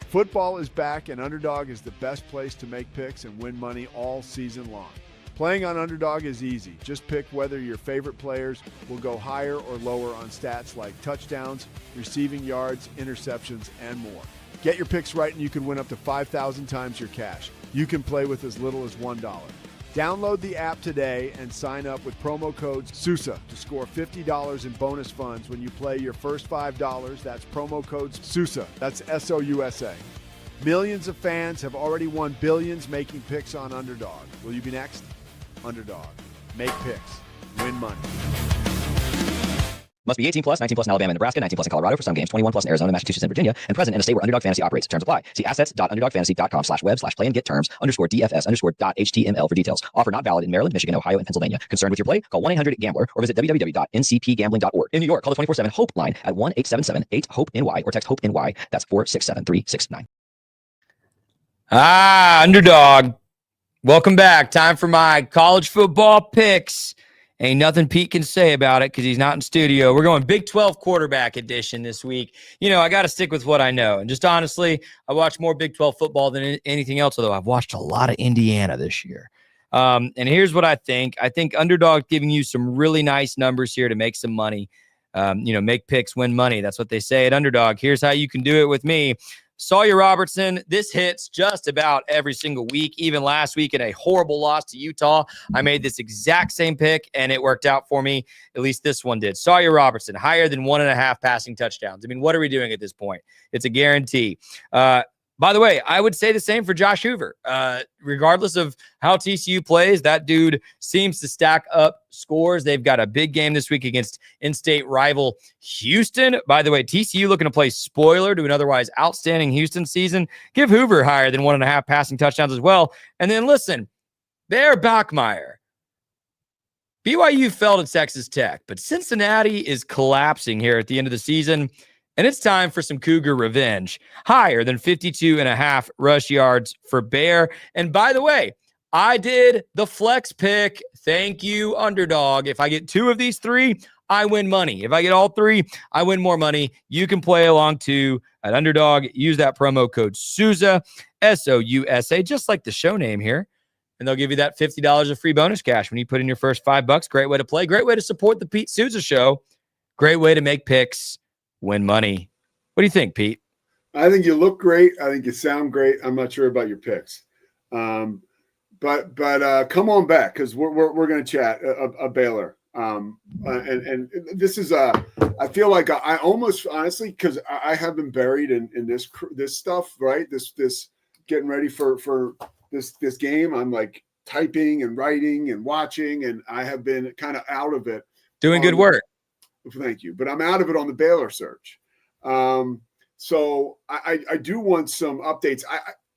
Football is back, and Underdog is the best place to make picks and win money all season long. Playing on Underdog is easy. Just pick whether your favorite players will go higher or lower on stats like touchdowns, receiving yards, interceptions, and more. Get your picks right and you can win up to 5,000 times your cash. You can play with as little as $1. Download the app today and sign up with promo code Sousa to score $50 in bonus funds when you play your first $5. That's promo code Sousa. That's S-O-U-S-A. Millions of fans have already won billions making picks on Underdog. Will you be next? Underdog. Make picks. Win money. Must be 18 plus, 19 plus in Alabama and Nebraska, 19 plus in Colorado for some games, 21 plus in Arizona, Massachusetts, and Virginia, and present in a state where Underdog Fantasy operates. Terms apply. See assets.underdogfantasy.com/web/play-and-get-terms_DFS_.html for details. Offer not valid in Maryland, Michigan, Ohio, and Pennsylvania. Concerned with your play? Call 1-800-GAMBLER or visit www.ncpgambling.org. In New York, call the 24/7 HOPE line at 1-877-8-HOPE-NY or text HOPE-NY. That's 467-369. Underdog. Welcome back. Time for my college football picks. Ain't nothing Pete can say about it because he's not in studio. We're going Big 12 quarterback edition this week. You know, I got to stick with what I know. And just honestly, I watch more Big 12 football than anything else, although I've watched a lot of Indiana this year. And here's what I think. I think Underdog giving you some really nice numbers here to make some money. Make picks, win money. That's what they say at Underdog. Here's how you can do it with me. Sawyer Robertson, this hits just about every single week. Even last week in a horrible loss to Utah, I made this exact same pick, and it worked out for me. At least this one did. Sawyer Robertson, higher than 1.5 passing touchdowns. I mean, what are we doing at this point? It's a guarantee. By the way, I would say the same for Josh Hoover. Regardless of how TCU plays, that dude seems to stack up scores. They've got a big game this week against in-state rival Houston. By the way, TCU looking to play spoiler to an otherwise outstanding Houston season. Give Hoover higher than 1.5 passing touchdowns as well. And then listen, Bear Bachmeier. BYU fell to Texas Tech, but Cincinnati is collapsing here at the end of the season. And it's time for some Cougar revenge. Higher than 52.5 rush yards for Bear. And by the way, I did the flex pick. Thank you, Underdog. If I get 2 of these 3, I win money. If I get all 3, I win more money. You can play along too at Underdog. Use that promo code Sousa, S-O-U-S-A, just like the show name here. And they'll give you that $50 of free bonus cash when you put in your first $5. Great way to play. Great way to support the Pete Sousa Show. Great way to make picks. Win money. What do you think, Pete? I think you look great. I think you sound great. I'm not sure about your picks, but come on back because we're going to chat a Baylor. And this is I feel like I almost honestly because I have been buried in this stuff, right? This getting ready for this game. I'm like typing and writing and watching, and I have been kind of out of it. Doing good work. Thank you. But I'm out of it on the Baylor search. So I do want some updates.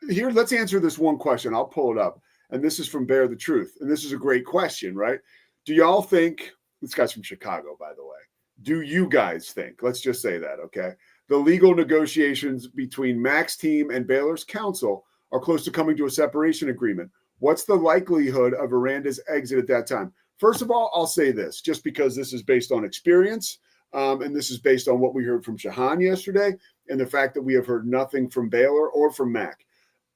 Here, let's answer this one question. I'll pull it up. And this is from Bear the Truth. And this is a great question, right? Do y'all think, this guy's from Chicago, by the way. Do you guys think, let's just say that, okay? The legal negotiations between Mac's team and Baylor's counsel are close to coming to a separation agreement. What's the likelihood of Aranda's exit at that time? First of all, I'll say this, just because this is based on experience, and this is based on what we heard from Shahan yesterday, and the fact that we have heard nothing from Baylor or from Mac.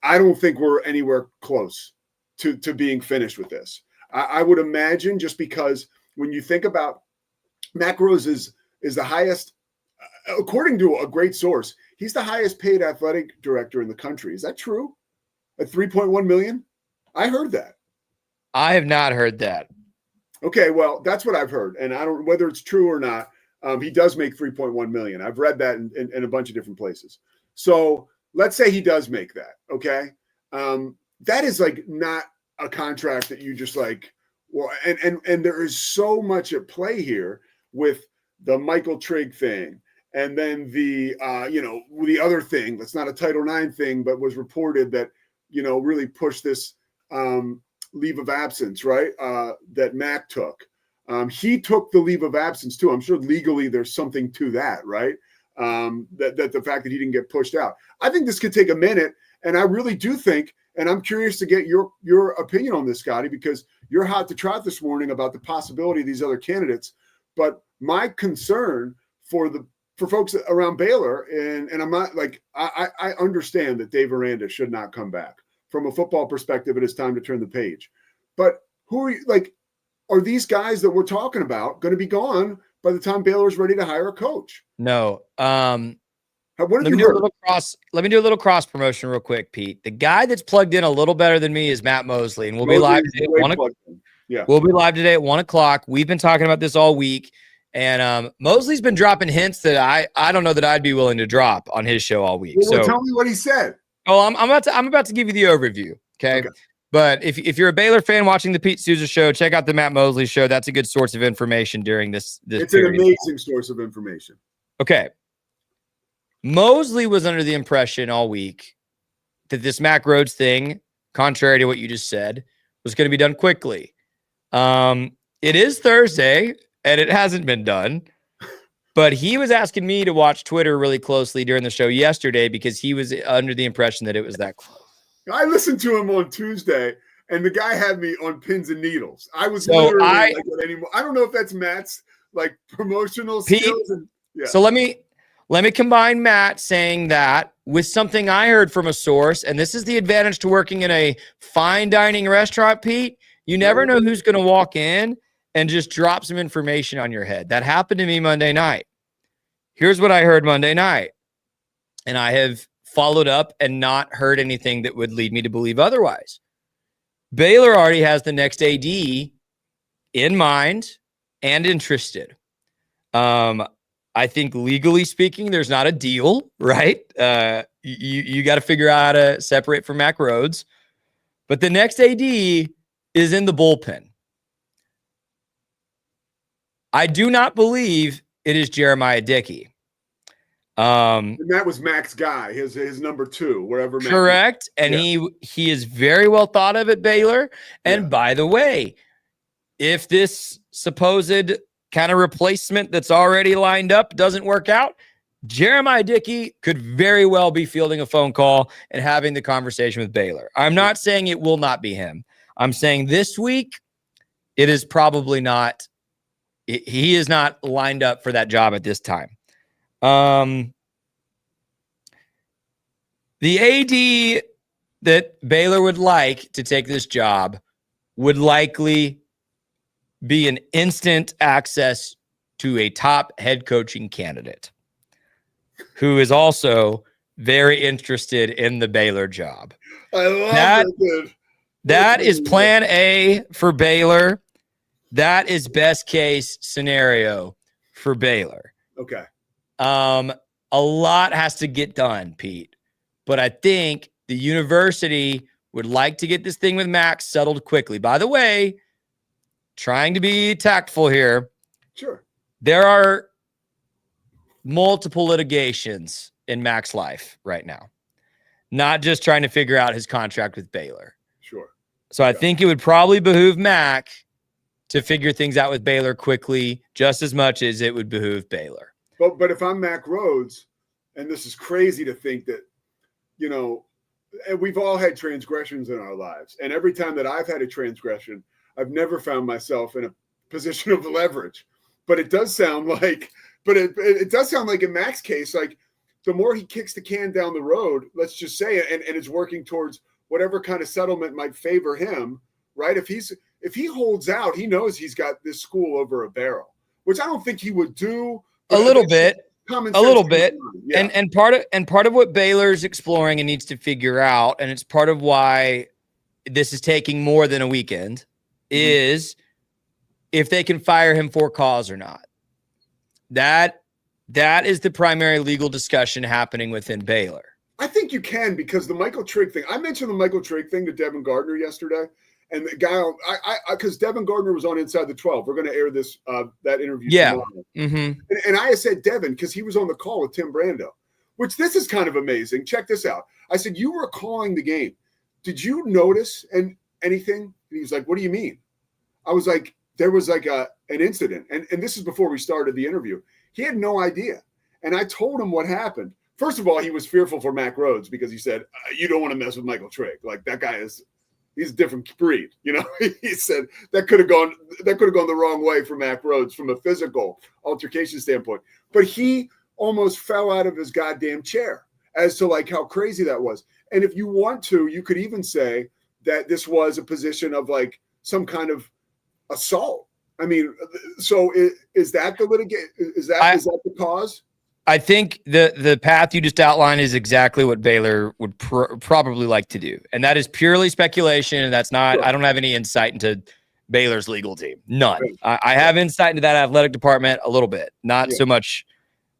I don't think we're anywhere close to being finished with this. I would imagine just because when you think about Mac Rose is the highest, according to a great source, he's the highest paid athletic director in the country. Is that true? At $3.1 million? I heard that. I have not heard that. Okay, well, that's what I've heard, and I don't whether it's true or not. He does make $3.1 million. I've read that in a bunch of different places. So let's say he does make that. Okay, that is like not a contract that you just like. Well, and there is so much at play here with the Michael Trigg thing, and then the the other thing that's not a Title IX thing, but was reported that really pushed this. Leave of absence, right? That Mac took. He took the leave of absence too. I'm sure legally there's something to that, right? That the fact that he didn't get pushed out. I think this could take a minute, and I really do think, and I'm curious to get your opinion on this, Scotty, because you're hot to trot this morning about the possibility of these other candidates. But my concern for folks around Baylor, and I'm not like I understand that Dave Aranda should not come back. From a football perspective, it is time to turn the page. But who are you, like, are these guys that we're talking about going to be gone by the time Baylor's ready to hire a coach? No. What have let you me do heard? Let me do a little cross promotion real quick, Pete. The guy that's plugged in a little better than me is Matt Mosley, and we'll be live today at 1 o'clock. Yeah. We'll be live today at 1 o'clock. We've been talking about this all week, and Mosley's been dropping hints that I don't know that I'd be willing to drop on his show all week. Well, so tell me what he said. Oh, I'm about to give you the overview. Okay. But if you're a Baylor fan watching the Pete Sousa show, check out the Matt Mosley show. That's a good source of information during this It's period. an amazing source of information. Okay. Mosley was under the impression all week that this Mac Rhodes thing, contrary to what you just said, was going to be done quickly. It is Thursday, and it hasn't been done. But he was asking me to watch Twitter really closely during the show yesterday because he was under the impression that it was that close. I listened to him on Tuesday, and the guy had me on pins and needles. I was literally like that anymore. I don't know if that's Matt's like promotional skills. So let me combine Matt saying that with something I heard from a source, and this is the advantage to working in a fine dining restaurant, Pete. You never know who's going to walk in and just drop some information on your head. That happened to me Monday night. Here's what I heard Monday night, and I have followed up and not heard anything that would lead me to believe otherwise. Baylor already has the next AD in mind and interested. I think legally speaking, there's not a deal, right? You got to figure out how to separate from Mac Rhodes. But the next AD is in the bullpen. I do not believe it is Jeremiah Dickey. And that was Mac's guy, his number 2, wherever Mac Correct. And he is very well thought of at Baylor. And by the way, if this supposed kind of replacement that's already lined up doesn't work out, Jeremiah Dickey could very well be fielding a phone call and having the conversation with Baylor. I'm not saying it will not be him. I'm saying this week, it is probably not. He is not lined up for that job at this time. The AD that Baylor would like to take this job would likely be an instant access to a top head coaching candidate who is also very interested in the Baylor job. I love that, dude. That is plan A for Baylor. That is best case scenario for Baylor. Okay. A lot has to get done, Pete. But I think the university would like to get this thing with Max settled quickly. By the way, trying to be tactful here. Sure. There are multiple litigations in Mac's life right now. Not just trying to figure out his contract with Baylor. Sure. So I think it would probably behoove Mac to figure things out with Baylor quickly, just as much as it would behoove Baylor. But if I'm Mac Rhodes, and this is crazy to think that, you know, and we've all had transgressions in our lives. And every time that I've had a transgression, I've never found myself in a position of leverage. But it does sound like, it does sound like in Mac's case, like the more he kicks the can down the road, let's just say it, and is working towards whatever kind of settlement might favor him, right? If he holds out, he knows he's got this school over a barrel, which I don't think he would do. A little bit. Yeah. And part of what Baylor's exploring and needs to figure out, and it's part of why this is taking more than a weekend, is if they can fire him for cause or not. That is the primary legal discussion happening within Baylor. I think you can, because the Michael Trigg thing, I mentioned the Michael Trigg thing to Devin Gardner yesterday. And the guy, because Devin Gardner was on Inside the 12. We're going to air this, that interview tomorrow. And I said, Devin, because he was on the call with Tim Brando, which this is kind of amazing. Check this out. I said, you were calling the game. Did you notice anything? And he was like, what do you mean? I was like, there was like an incident. And this is before we started the interview. He had no idea. And I told him what happened. First of all, he was fearful for Mac Rhodes because he said, you don't want to mess with Michael Trigg. Like, that guy he's a different breed, you know. He said that could have gone the wrong way for Mac Rhodes from a physical altercation standpoint. But he almost fell out of his goddamn chair as to like how crazy that was. And if you want to, you could even say that this was a position of like some kind of assault. I mean, so is that the litigation? Is that the cause? I think the path you just outlined is exactly what Baylor would probably like to do. And that is purely speculation. And that's not, I don't have any insight into Baylor's legal team. None. I have insight into that athletic department a little bit, not so much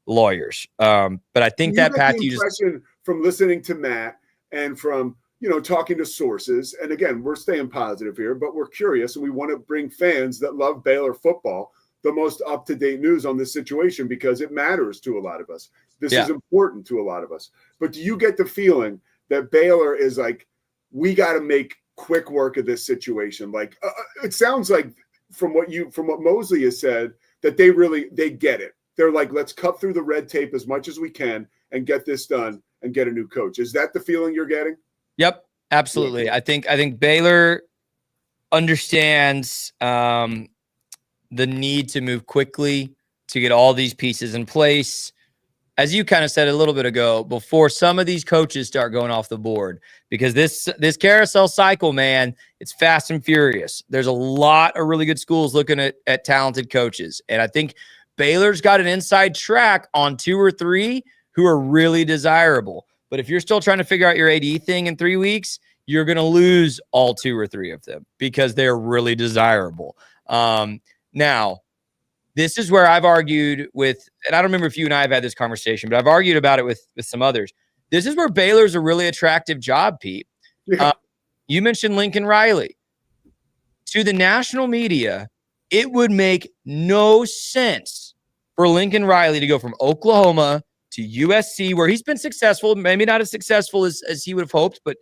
lawyers. But I think that path you just, from listening to Matt and from, talking to sources. And again, we're staying positive here, but we're curious and we want to bring fans that love Baylor football the most up-to-date news on this situation because it matters to a lot of us. This is important to a lot of us. But do you get the feeling that Baylor is like, we got to make quick work of this situation? Like, it sounds like from what Mosley has said, that they get it. They're like, let's cut through the red tape as much as we can and get this done and get a new coach. Is that the feeling you're getting? Yep, absolutely. I think Baylor understands the need to move quickly to get all these pieces in place. As you kind of said a little bit ago, before some of these coaches start going off the board, because this carousel cycle, man, it's fast and furious. There's a lot of really good schools looking at talented coaches. And I think Baylor's got an inside track on 2 or 3 who are really desirable. But if you're still trying to figure out your AD thing in 3 weeks, you're going to lose all 2 or 3 of them because they're really desirable. Now, this is where I've argued with, and I don't remember if you and I have had this conversation, but I've argued about it with some others. This is where Baylor's a really attractive job, Pete. Yeah. You mentioned Lincoln Riley. To the national media, it would make no sense for Lincoln Riley to go from Oklahoma to USC, where he's been successful, maybe not as successful as he would have hoped, but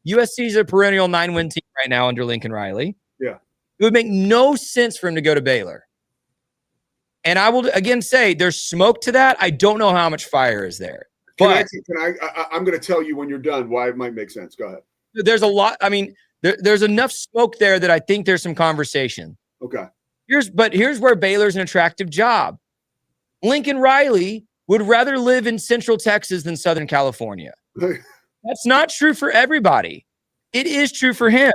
USC is a perennial 9-win team right now under Lincoln Riley. Yeah. It would make no sense for him to go to Baylor. And I will again say there's smoke to that. I don't know how much fire is there. But I'm going to tell you when you're done why it might make sense. Go ahead. There's a lot. I mean, there's enough smoke there that I think there's some conversation. Okay. Here's where Baylor's an attractive job. Lincoln Riley would rather live in Central Texas than Southern California. That's not true for everybody. It is true for him.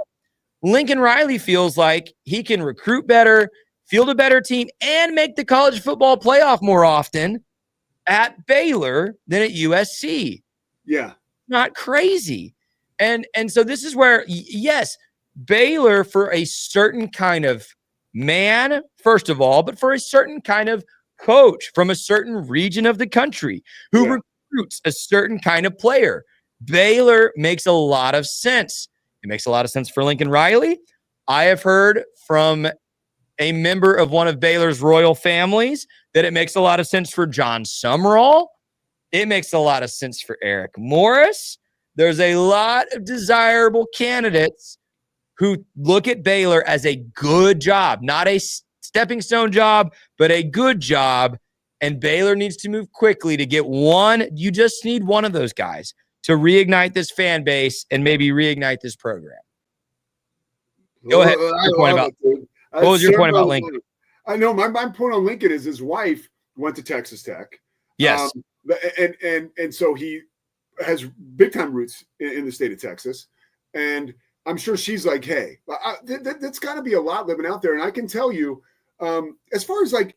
Lincoln Riley feels like he can recruit better, field a better team, and make the college football playoff more often at Baylor than at USC. Yeah. Not crazy. And so this is where, yes, Baylor for a certain kind of man, first of all, but for a certain kind of coach from a certain region of the country who recruits a certain kind of player. Baylor makes a lot of sense. It makes a lot of sense for Lincoln Riley. I have heard from a member of one of Baylor's royal families that it makes a lot of sense for John Summerall. It makes a lot of sense for Eric Morris. There's a lot of desirable candidates who look at Baylor as a good job, not a stepping stone job, but a good job. And Baylor needs to move quickly to get one. You just need one of those guys to reignite this fan base and maybe reignite this program. Go ahead. What was your point about Lincoln? I know my point on Lincoln is his wife went to Texas Tech. Yes. And so he has big time roots in the state of Texas. And I'm sure she's like, hey, that's got to be a lot living out there. And I can tell you, as far as like,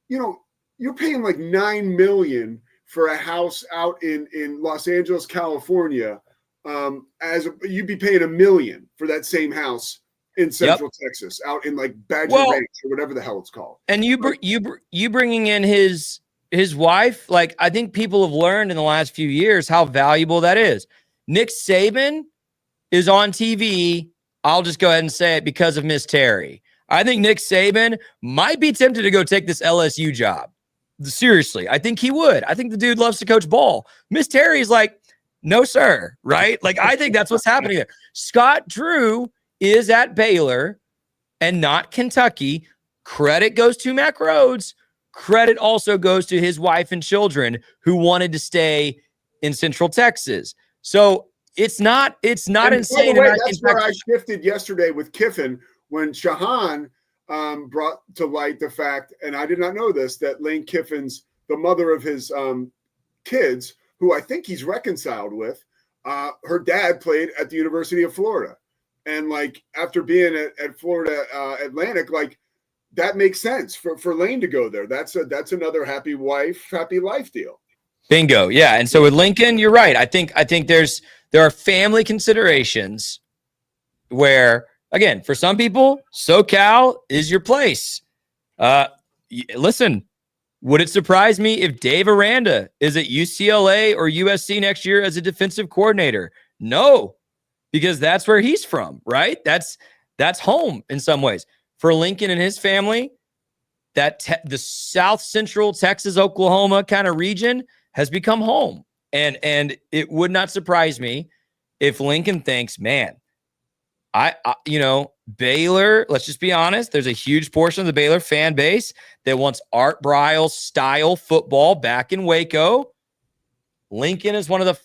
you're paying like $9 million for a house out in Los Angeles, California, you'd be paying $1 million for that same house in Central Texas, out in like Badger Ranch or whatever the hell it's called. And you bringing in his wife, like I think people have learned in the last few years how valuable that is. Nick Saban is on TV. I'll just go ahead and say it because of Miss Terry. I think Nick Saban might be tempted to go take this LSU job. Seriously, I think he would. I think the dude loves to coach ball. Miss Terry's like, no, sir. Right? Like, I think that's what's happening there. Scott Drew is at Baylor and not Kentucky. Credit goes to Mack Rhodes. Credit also goes to his wife and children who wanted to stay in Central Texas. So it's not insane. By the way, that's where I shifted yesterday with Kiffin when Shahan brought to light the fact, and I did not know this, that Lane Kiffin's the mother of his kids, who I think he's reconciled with, her dad played at the University of Florida. And like after being at Florida Atlantic, like that makes sense for Lane to go there. That's another happy wife, happy life deal. Bingo. Yeah. And so with Lincoln, you're right. I think there are family considerations where, again, for some people, SoCal is your place. Listen, would it surprise me if Dave Aranda is at UCLA or USC next year as a defensive coordinator? No, because that's where he's from, right? That's home in some ways. For Lincoln and his family, the South Central Texas, Oklahoma kind of region has become home. And it would not surprise me if Lincoln thinks, man, I Baylor, let's just be honest, there's a huge portion of the Baylor fan base that wants Art Briles style football back in Waco. Lincoln is one of the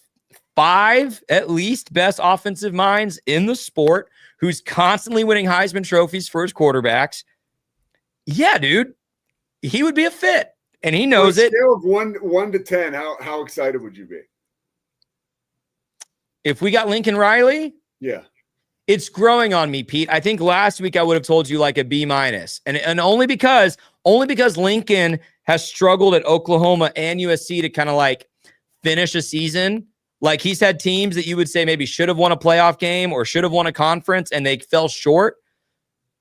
5 at least best offensive minds in the sport who's constantly winning Heisman trophies for his quarterbacks. Yeah, dude, he would be a fit, and he knows it. Scale of 1 to 10, how excited would you be if we got Lincoln Riley? Yeah. It's growing on me, Pete. I think last week I would have told you like a B-, and only because Lincoln has struggled at Oklahoma and USC to kind of like finish a season. Like he's had teams that you would say maybe should have won a playoff game or should have won a conference and they fell short.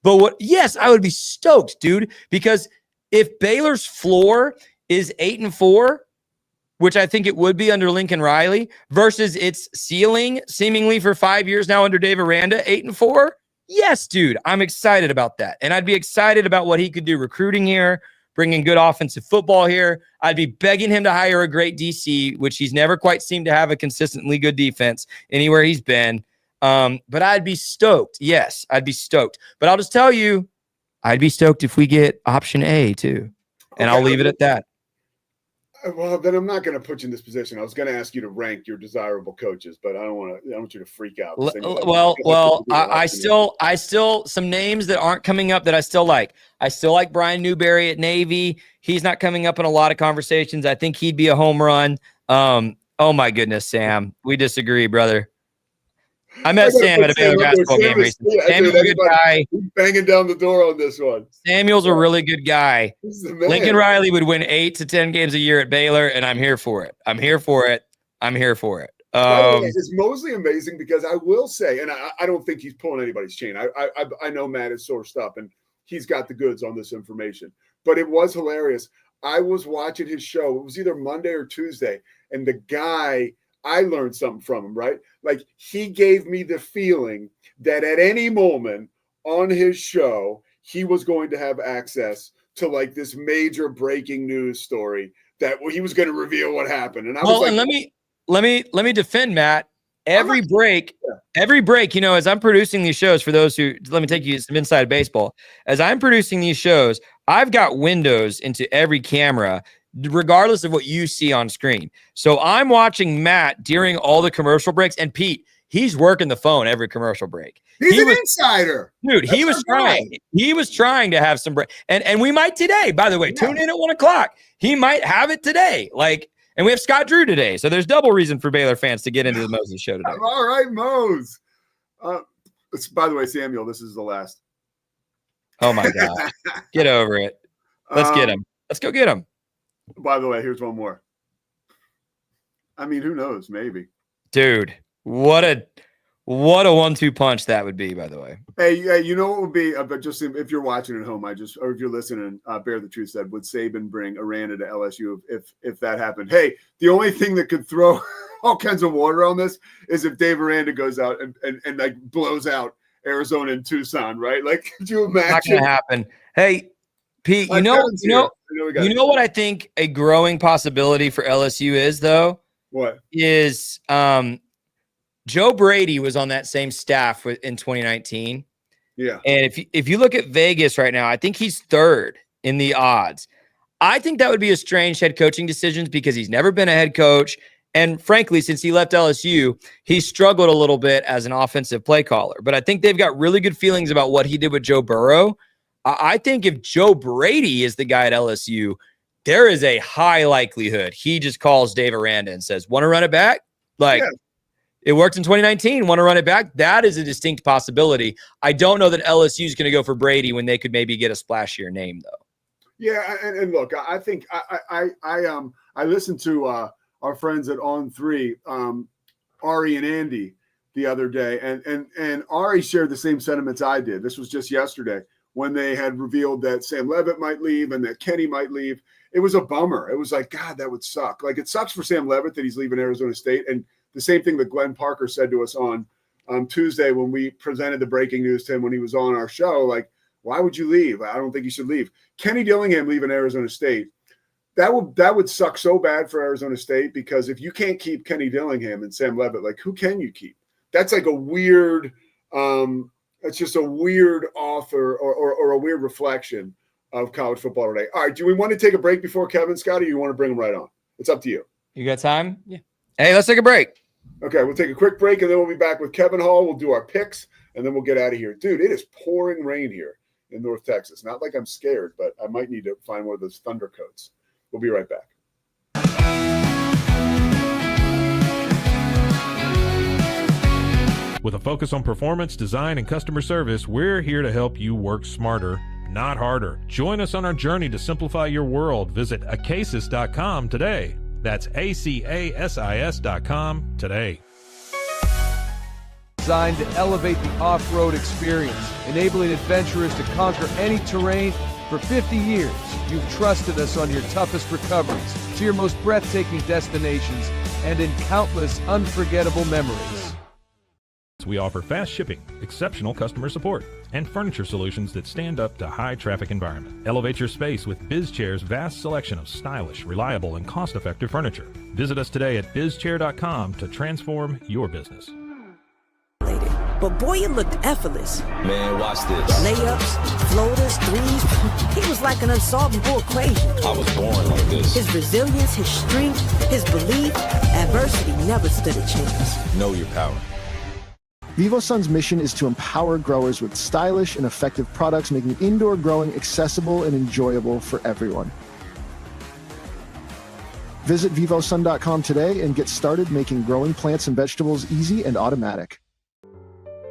But yes, I would be stoked, dude, because if Baylor's floor is 8-4, which I think it would be under Lincoln Riley, versus its ceiling seemingly for 5 years now under Dave Aranda, 8-4. Yes, dude, I'm excited about that. And I'd be excited about what he could do recruiting here, bringing good offensive football here. I'd be begging him to hire a great DC, which he's never quite seemed to have a consistently good defense anywhere he's been. But I'd be stoked. Yes, I'd be stoked. But I'll just tell you, I'd be stoked if we get option A too. And I'll leave it at that. Well, then I'm not going to put you in this position. I was going to ask you to rank your desirable coaches, but I don't want you to freak out. I still some names that aren't coming up that I still like. I still like Brian Newberry at Navy. He's not coming up in a lot of conversations. I think he'd be a home run. Oh my goodness, Sam, we disagree, brother. I met Sam at a Baylor basketball game recently. Samuel's a good guy. He's banging down the door on this one. Samuel's a really good guy. Lincoln Riley would win 8 to 10 games a year at Baylor, and I'm here for it. It's mostly amazing because I will say, and I don't think he's pulling anybody's chain. I know Matt is sourced up, and he's got the goods on this information. But it was hilarious. I was watching his show. It was either Monday or Tuesday, and the guy – I learned something from him, right? Like he gave me the feeling that at any moment on his show, he was going to have access to like this major breaking news story that he was going to reveal what happened. And I was like, and let me defend Matt. Every break, as I'm producing these shows for those who, let me take you some inside baseball. As I'm producing these shows, I've got windows into every camera regardless of what you see on screen. So I'm watching Matt during all the commercial breaks, and Pete, he's working the phone every commercial break. He's an insider. Dude, he was trying. He was trying to have some break. And we might today, by the way, tune in at 1:00. He might have it today. And we have Scott Drew today. So there's double reason for Baylor fans to get into the Moses show today. All right, Mose. By the way, Samuel, this is the last. Oh my God. Get over it. Let's get him. Let's go get him. By the way, here's one more. I mean, who knows? Maybe. Dude, what a 1-2 punch that would be, by the way. Hey, you know what would be, but just if you're watching at home, or if you're listening, Bear the Truth said, would Saban bring Aranda to LSU if that happened? Hey, the only thing that could throw all kinds of water on this is if Dave Aranda goes out and like blows out Arizona and Tucson, right? Like, could you imagine? Not gonna happen. Hey, Pete, you know what I think a growing possibility for LSU is, though? What? Is Joe Brady was on that same staff in 2019. Yeah. And if you look at Vegas right now, I think he's 3rd in the odds. I think that would be a strange head coaching decision because he's never been a head coach. And frankly, since he left LSU, he struggled a little bit as an offensive play caller. But I think they've got really good feelings about what he did with Joe Burrow. I think if Joe Brady is the guy at LSU, there is a high likelihood he just calls Dave Aranda and says, want to run it back? It worked in 2019. Want to run it back? That is a distinct possibility. I don't know that LSU is going to go for Brady when they could maybe get a splashier name, though. Yeah, and look, I think I listened to our friends at On3, Ari and Andy, the other day, and Ari shared the same sentiments I did. This was just yesterday when they had revealed that Sam Levitt might leave and that Kenny might leave. It was a bummer. It was like, God, that would suck. Like, it sucks for Sam Levitt that he's leaving Arizona State. And the same thing that Glenn Parker said to us on Tuesday when we presented the breaking news to him when he was on our show. Like, why would you leave? I don't think you should leave. Kenny Dillingham leaving Arizona State, that would suck so bad for Arizona State, because if you can't keep Kenny Dillingham and Sam Levitt, like, who can you keep? That's like a weird it's just a weird author or a weird reflection of college football today. All right, do we want to take a break before Kevin, Scott, or you want to bring him right on? It's up to you. You got time? Yeah. Hey, let's take a break. Okay, we'll take a quick break, and then we'll be back with Kevin Hall. We'll do our picks, and then we'll get out of here. Dude, it is pouring rain here in North Texas. Not like I'm scared, but I might need to find one of those thunder coats. We'll be right back. With a focus on performance, design, and customer service, we're here to help you work smarter, not harder. Join us on our journey to simplify your world. Visit acasis.com today. That's ACASIS.com today. Designed to elevate the off-road experience, enabling adventurers to conquer any terrain. For 50 years, you've trusted us on your toughest recoveries, to your most breathtaking destinations, and in countless unforgettable memories. We offer fast shipping, exceptional customer support, and furniture solutions that stand up to high-traffic environment. Elevate your space with BizChair's vast selection of stylish, reliable, and cost-effective furniture. Visit us today at bizchair.com to transform your business. But boy, it looked effortless. Man, watch this. Layups, floaters, threes. He was like an unsolvable equation. I was born like this. His resilience, his strength, his belief, adversity never stood a chance. Know your power. VivoSun's mission is to empower growers with stylish and effective products, making indoor growing accessible and enjoyable for everyone. Visit vivosun.com today and get started making growing plants and vegetables easy and automatic.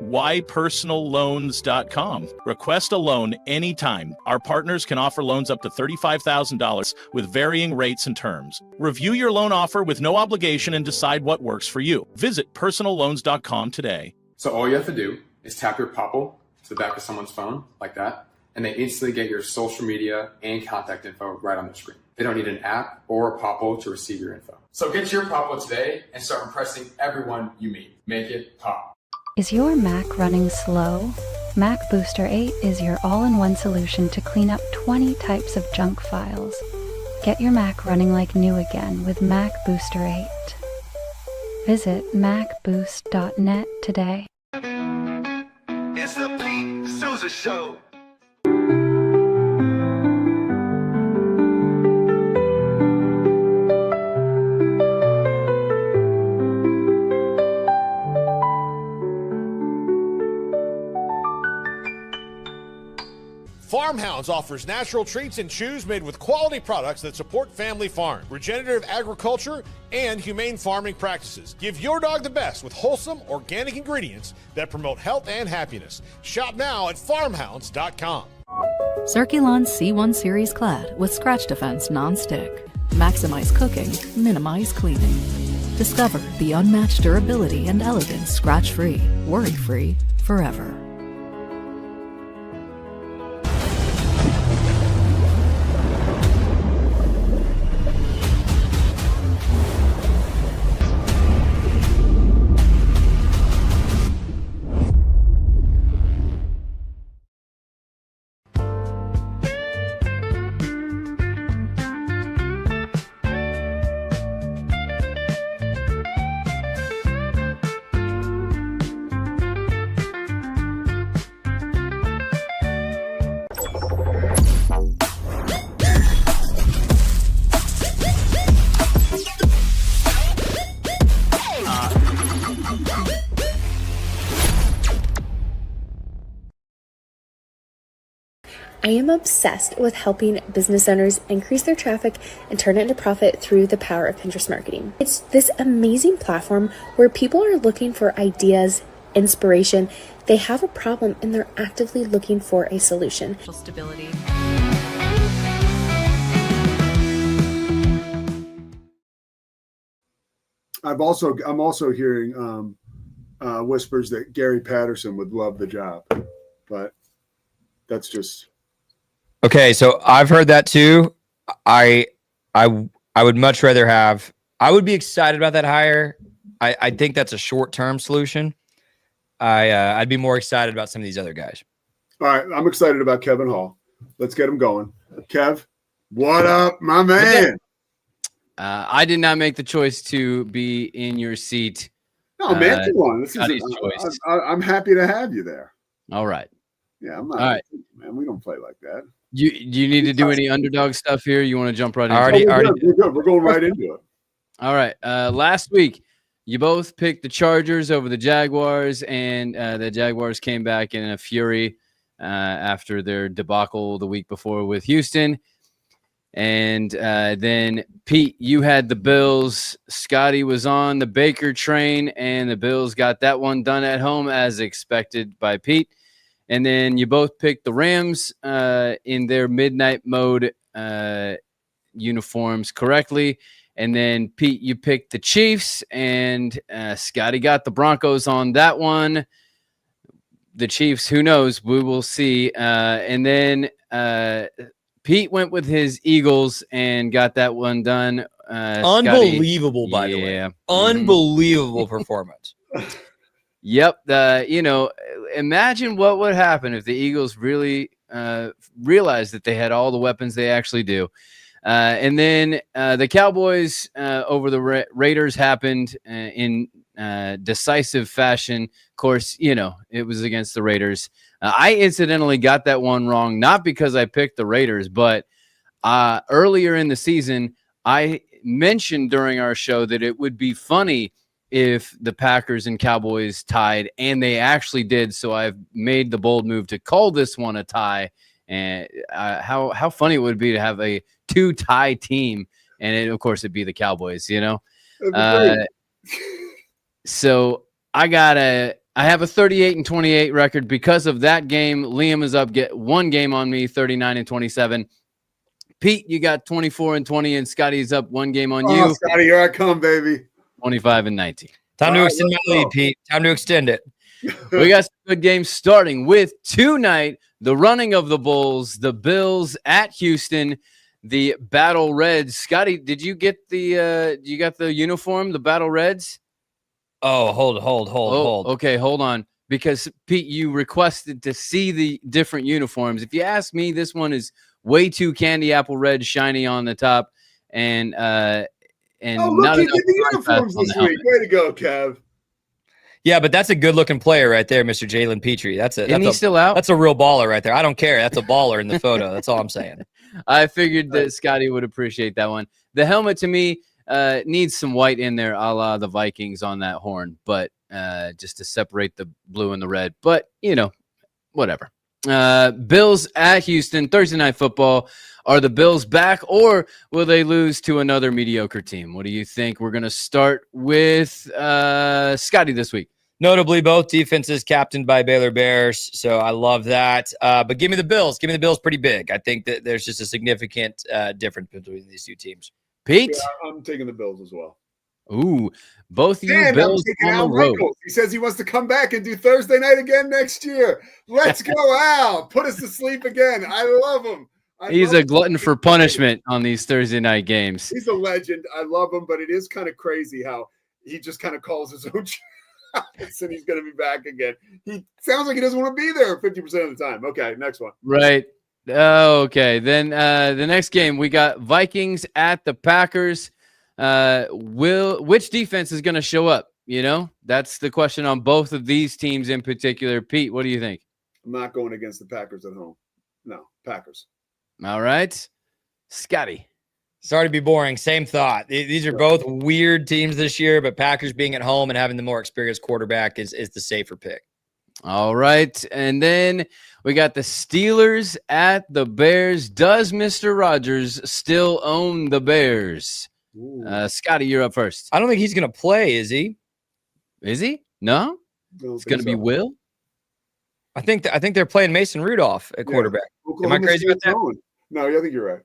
whypersonalloans.com. Request a loan anytime. Our partners can offer loans up to $35,000 with varying rates and terms. Review your loan offer with no obligation and decide what works for you. Visit personalloans.com today. So all you have to do is tap your Popple to the back of someone's phone like that, and they instantly get your social media and contact info right on their screen. They don't need an app or a Popple to receive your info. So get your Popple today and start impressing everyone you meet. Make it pop. Is your Mac running slow? Mac Booster 8 is your all-in-one solution to clean up 20 types of junk files. Get your Mac running like new again with Mac Booster 8. Visit macboost.net today. It's the Pete Sousa Show. Farmhounds offers natural treats and chews made with quality products that support family farm, regenerative agriculture, and humane farming practices. Give your dog the best with wholesome, organic ingredients that promote health and happiness. Shop now at farmhounds.com. Circulon C1 Series Clad with scratch defense non-stick. Maximize cooking, minimize cleaning. Discover the unmatched durability and elegance scratch-free, worry-free, forever. I am obsessed with helping business owners increase their traffic and turn it into profit through the power of Pinterest marketing. It's this amazing platform where people are looking for ideas, inspiration. They have a problem and they're actively looking for a solution. Stability. I'm also hearing whispers that Gary Patterson would love the job, but that's just Okay, so I've heard that too. I would much rather have. I would be excited about that hire. I think that's a short-term solution. I'd be more excited about some of these other guys. all right. I'm excited about Kevin Hall. Let's get him going. Kev, what up, my man? I did not make the choice to be in your seat. No, man, come on. This Scotty's is choice. I'm happy to have you there. All right. Yeah, I'm not. All right. Man, we don't play like that. You need to do any underdog stuff here? You want to jump right into it? We're good. We're going right into it. All right. Last week, you both picked the Chargers over the Jaguars, and the Jaguars came back in a fury after their debacle the week before with Houston. And then, Pete, you had the Bills. Scotty was on the Baker train, and the Bills got that one done at home as expected by Pete. And then you both picked the Rams in their midnight mode uniforms correctly. And then, Pete, you picked the Chiefs, and Scotty got the Broncos on that one. The Chiefs, who knows? We will see. And then Pete went with his Eagles and got that one done. Unbelievable, Scotty, by the way. Unbelievable performance. Yep. Imagine what would happen if the Eagles really realized that they had all the weapons they actually do. And then the Cowboys over the Raiders happened in decisive fashion. Of course, it was against the Raiders. I incidentally got that one wrong, not because I picked the Raiders, but earlier in the season, I mentioned during our show that it would be funny if the Packers and Cowboys tied, and they actually did. So I've made the bold move to call this one a tie. And how funny it would be to have a 2-tie team, and of course it'd be the Cowboys, So I have a 38-28 record because of that game. Liam is up, get one game on me, 39-27. Pete, you got 24-20, and Scotty's up one game on you. Scotty, here I come, baby. 25-19. Time to extend my lead, Pete. Time to extend it. We got some good games starting with tonight, the running of the Bulls, the Bills at Houston, the Battle Reds. Scotty, did you get you got the uniform, the Battle Reds? Oh, hold. Okay, hold on. Because, Pete, you requested to see the different uniforms. If you ask me, this one is way too candy apple red, shiny on the top, and look, you did the uniforms this week. Way to go, Kev. Yeah, but that's a good-looking player right there, Mr. Jalen Petrie. That's still out? That's a real baller right there. I don't care. That's a baller in the photo. That's all I'm saying. I figured that Scotty would appreciate that one. The helmet, to me, needs some white in there, a la the Vikings on that horn, but just to separate the blue and the red. But, whatever. Bills at Houston, Thursday Night Football. Are the Bills back, or will they lose to another mediocre team? What do you think? We're going to start with Scotty this week. Notably, both defenses captained by Baylor Bears, so I love that. But give me the Bills. Give me the Bills pretty big. I think that there's just a significant difference between these two teams. Pete? Yeah, I'm taking the Bills as well. Ooh, both of you Bills on the road. He says he wants to come back and do Thursday night again next year. Let's go out. Put us to sleep again. I love him. He's a glutton for punishment on these Thursday night games. He's a legend. I love him, but it is kind of crazy how he just kind of calls his own shots and he's going to be back again. He sounds like he doesn't want to be there 50% of the time. Okay, next one. Right. Okay. Then the next game, we got Vikings at the Packers. Which defense is going to show up? That's the question on both of these teams in particular. Pete, what do you think? I'm not going against the Packers at home. No, Packers. All right. Scotty. Sorry to be boring. Same thought. These are both weird teams this year, but Packers being at home and having the more experienced quarterback is the safer pick. All right. And then we got the Steelers at the Bears. Does Mr. Rogers still own the Bears? Scotty, you're up first. I don't think he's going to play, is he? Is he? No? It's going to be Will? I think they're playing Mason Rudolph at quarterback. Am I crazy about that? No, I think you're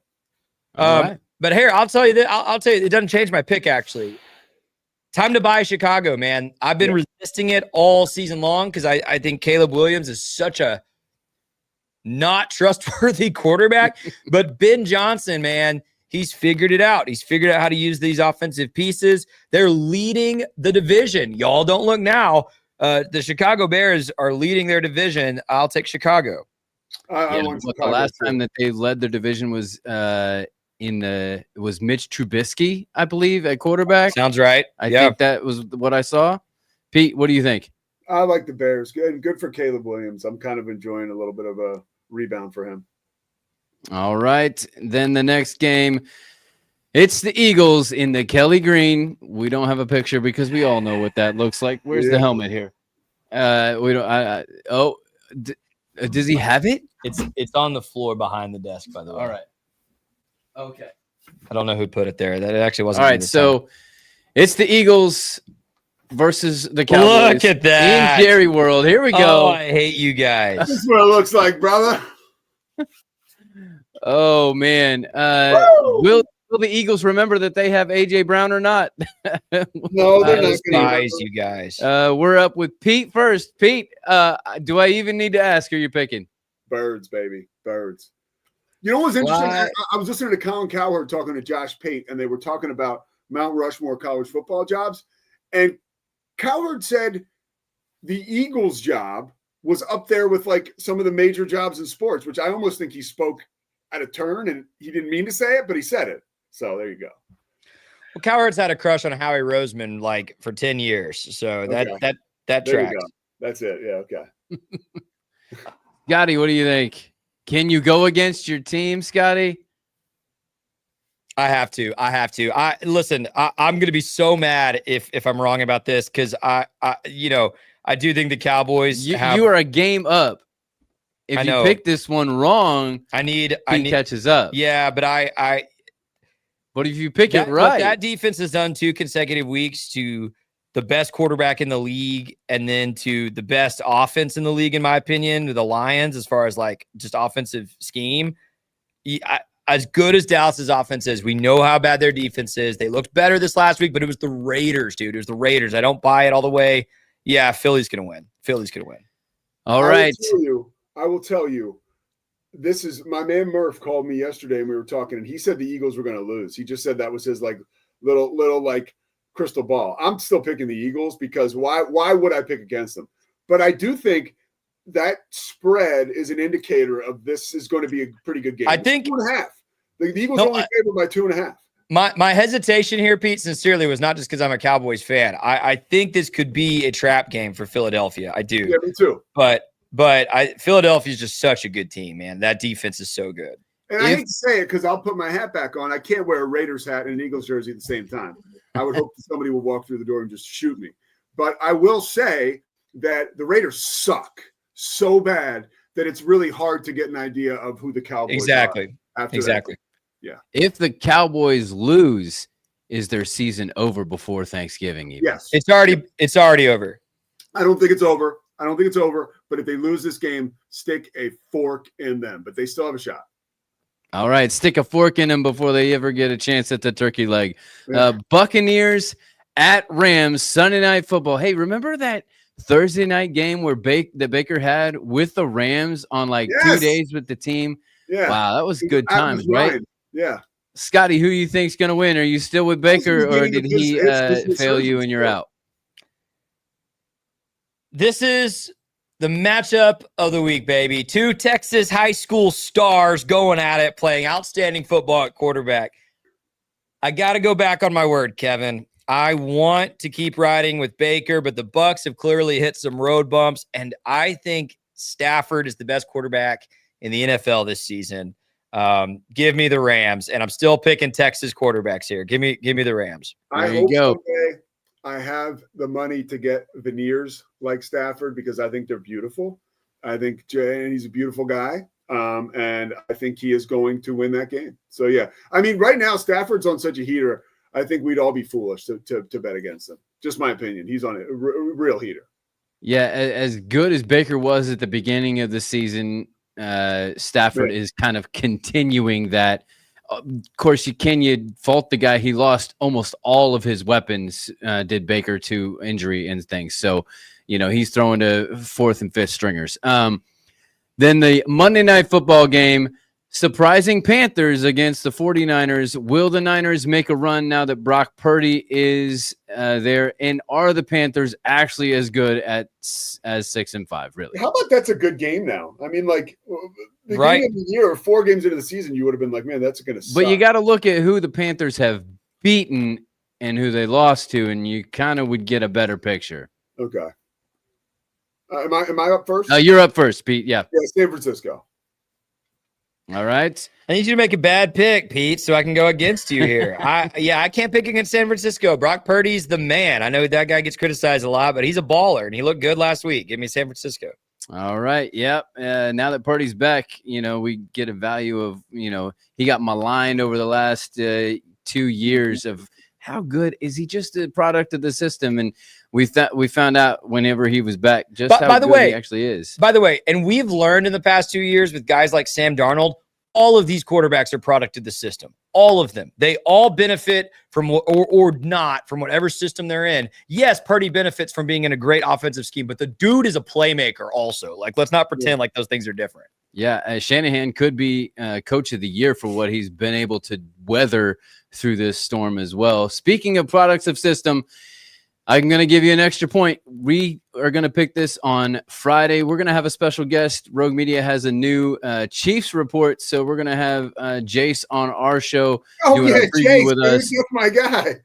right. But here, I'll tell you that. I'll tell you, it doesn't change my pick, actually. Time to buy Chicago, man. I've been resisting it all season long because I think Caleb Williams is such a not trustworthy quarterback. But Ben Johnson, man, he's figured it out. He's figured out how to use these offensive pieces. They're leading the division. Y'all don't look now. The Chicago Bears are leading their division. I'll take Chicago. The last time that they led their division was it was Mitch Trubisky, I believe, at quarterback. Sounds right. I think that was what I saw. Pete, what do you think? I like the Bears. Good for Caleb Williams. I'm kind of enjoying a little bit of a rebound for him. All right. Then the next game, it's the Eagles in the Kelly Green. We don't have a picture because we all know what that looks like. Where's the helmet here? We don't. Does he have it? It's on the floor behind the desk, by the way. All right. Okay. I don't know who put it there. That actually wasn't. All right. So it's the Eagles versus the Cowboys. Look at that. In Jerry World. Here we go. Oh, I hate you guys. This is what it looks like, brother. Oh, man. Will the Eagles remember that they have A.J. Brown or not? No, they're not. Guys, you guys. We're up with Pete first. Pete, do I even need to ask who you're picking? Birds, baby. Birds. You know what's interesting? I was listening to Colin Cowherd talking to Josh Pate, and they were talking about Mount Rushmore college football jobs. And Cowherd said the Eagles' job was up there with like some of the major jobs in sports, which I almost think he spoke at a turn, and he didn't mean to say it, but he said it. So there you go. Well, Cowherd's had a crush on Howie Roseman like for 10 years. So that tracks. That's it. Yeah, okay. Scotty, what do you think? Can you go against your team, Scotty? I have to. Listen, I'm going to be so mad if I'm wrong about this because I do think the Cowboys you are a game up. If you pick this one wrong, I need catches up. Yeah, but But if you pick it right, that defense has done 2 consecutive weeks to the best quarterback in the league and then to the best offense in the league, in my opinion, the Lions, as far as like just offensive scheme. As good as Dallas's offense is, we know how bad their defense is. They looked better this last week, but it was the Raiders, dude. It was the Raiders. I don't buy it all the way. Yeah, Philly's going to win. All right. I will tell you, this is my man Murph called me yesterday and we were talking, and he said the Eagles were going to lose. He just said that was his like little like crystal ball. I'm still picking the Eagles because why would I pick against them? But I do think that spread is an indicator of this is going to be a pretty good game. I think 2.5. The Eagles only favored by 2.5. My hesitation here, Pete, sincerely, was not just because I'm a Cowboys fan. I think this could be a trap game for Philadelphia. I do. Yeah, me too. But Philadelphia is just such a good team, man. That defense is so good. And I hate to say it because I'll put my hat back on. I can't wear a Raiders hat and an Eagles jersey at the same time. I would hope that somebody will walk through the door and just shoot me. But I will say that the Raiders suck so bad that it's really hard to get an idea of who the Cowboys are. Exactly. Yeah. If the Cowboys lose, is their season over before Thanksgiving? Even? Yes. It's already over. I don't think it's over. But if they lose this game, stick a fork in them. But they still have a shot. All right. Stick a fork in them before they ever get a chance at the turkey leg. Yeah. Buccaneers at Rams, Sunday Night Football. Hey, remember that Thursday night game where that Baker had with the Rams on like 2 days with the team? Yeah. Wow, that was good times, right? Yeah. Scotty, who you think's going to win? Are you still with Baker or did he fail you and you're out? This is the matchup of the week, baby. 2 Texas high school stars going at it, playing outstanding football at quarterback. I got to go back on my word, Kevin. I want to keep riding with Baker, but the Bucs have clearly hit some road bumps, and I think Stafford is the best quarterback in the NFL this season. Give me the Rams, and I'm still picking Texas quarterbacks here. Give me the Rams. I hope someday I have the money to get veneers like Stafford because I think they're beautiful. I think and he's a beautiful guy. And I think he is going to win that game. So, yeah. I mean, right now, Stafford's on such a heater. I think we'd all be foolish to bet against him. Just my opinion. He's on a real heater. Yeah, as good as Baker was at the beginning of the season, Stafford is kind of continuing that. Of course, can you fault the guy? He lost almost all of his weapons, did Baker, to injury and things. So, he's throwing to fourth and fifth stringers. Then the Monday Night Football game, surprising Panthers against the 49ers. Will the Niners make a run now that Brock Purdy is there? And are the Panthers actually as good as 6-5, really? How about that's a good game now? I mean, like, the beginning of the year, or 4 games into the season, you would have been like, man, that's going to suck. But you got to look at who the Panthers have beaten and who they lost to, and you kind of would get a better picture. Okay. Am I up first? You're up first, Pete. Yeah. Yeah, San Francisco. All right. I need you to make a bad pick, Pete, so I can go against you here. I can't pick against San Francisco. Brock Purdy's the man. I know that guy gets criticized a lot, but he's a baller, and he looked good last week. Give me San Francisco. All right. Yep. Now that Purdy's back, we get a value of, he got maligned over the last 2 years of how good is he, just a product of the system. And we found out whenever he was back just how good he actually is. By the way, and we've learned in the past 2 years with guys like Sam Darnold, all of these quarterbacks are product of the system. All of them. They all benefit from or not from whatever system they're in. Yes, Purdy benefits from being in a great offensive scheme, but the dude is a playmaker also. Like, let's not pretend like those things are different. Yeah, Shanahan could be coach of the year for what he's been able to weather through this storm as well. Speaking of products of system, I'm going to give you an extra point. We are going to pick this on Friday. We're going to have a special guest. Rogue Media has a new Chiefs report, so we're going to have Jace on our show doing a preview with us. That's my guy.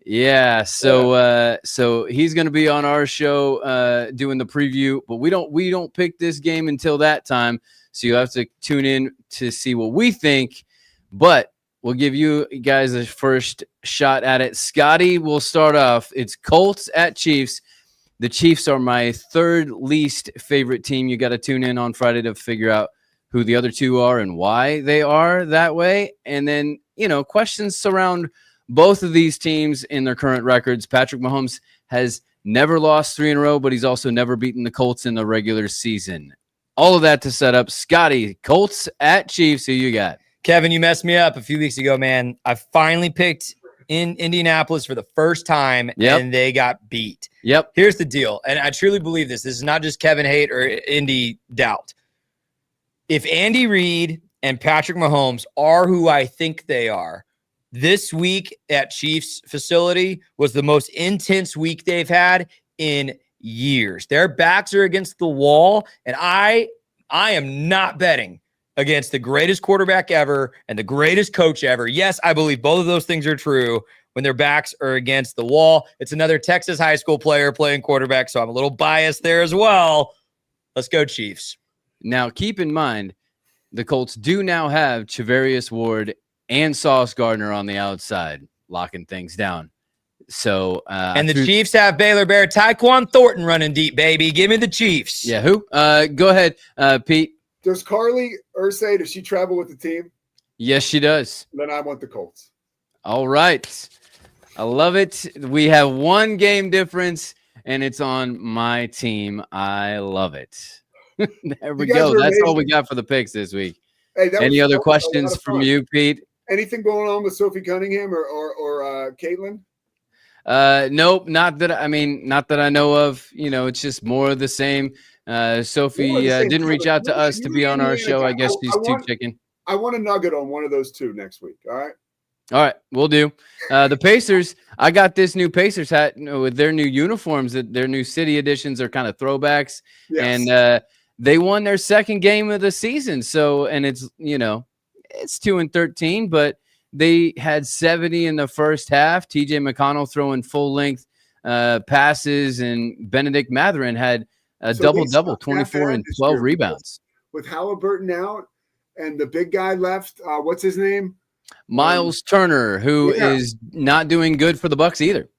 Yeah, so he's going to be on our show doing the preview, but we don't pick this game until that time, so you have to tune in to see what we think. But we'll give you guys a first shot at it. Scotty will start off. It's Colts at Chiefs. The Chiefs are my third least favorite team. You got to tune in on Friday to figure out who the other two are and why they are that way. And then, questions surround both of these teams in their current records. Patrick Mahomes has never lost 3 in a row, but he's also never beaten the Colts in the regular season. All of that to set up. Scotty, Colts at Chiefs. Who you got? Kevin, you messed me up a few weeks ago, man. I finally picked in Indianapolis for the first time, and they got beat. Yep. Here's the deal, and I truly believe this. This is not just Kevin hate or Indy doubt. If Andy Reid and Patrick Mahomes are who I think they are, this week at Chiefs facility was the most intense week they've had in years. Their backs are against the wall, and I am not betting against the greatest quarterback ever and the greatest coach ever. Yes, I believe both of those things are true when their backs are against the wall. It's another Texas high school player playing quarterback, so I'm a little biased there as well. Let's go Chiefs. Now, keep in mind, the Colts do now have Charvarius Ward and Sauce Gardner on the outside, locking things down. So, and the Chiefs have Baylor Bear Tyquan Thornton running deep, baby. Give me the Chiefs. Yeah, who? Go ahead, Pete. Does Carly Ursay, does she travel with the team? Yes, she does. Then I want the Colts. All right. I love it. We have one game difference, and it's on my team. I love it. There we go. That's all we got for the picks this week. Hey, any other questions from you, Pete? Anything going on with Sophie Cunningham or Caitlin? Nope, not that I know of. It's just more of the same. Sophie didn't reach out to us to be on our show. I guess she's too chicken. I want a nugget on one of those two next week. All right, we'll do. The Pacers, I got this new Pacers hat with their new uniforms. Their new city editions are kind of throwbacks. Yes. And they won their second game of the season. So, and it's 2-13, but they had 70 in the first half. TJ McConnell throwing full length passes, and Benedict Mathurin had a double-double, 24 and 12 rebounds. With Halliburton out and the big guy left, what's his name? Miles Turner, who is not doing good for the Bucks either.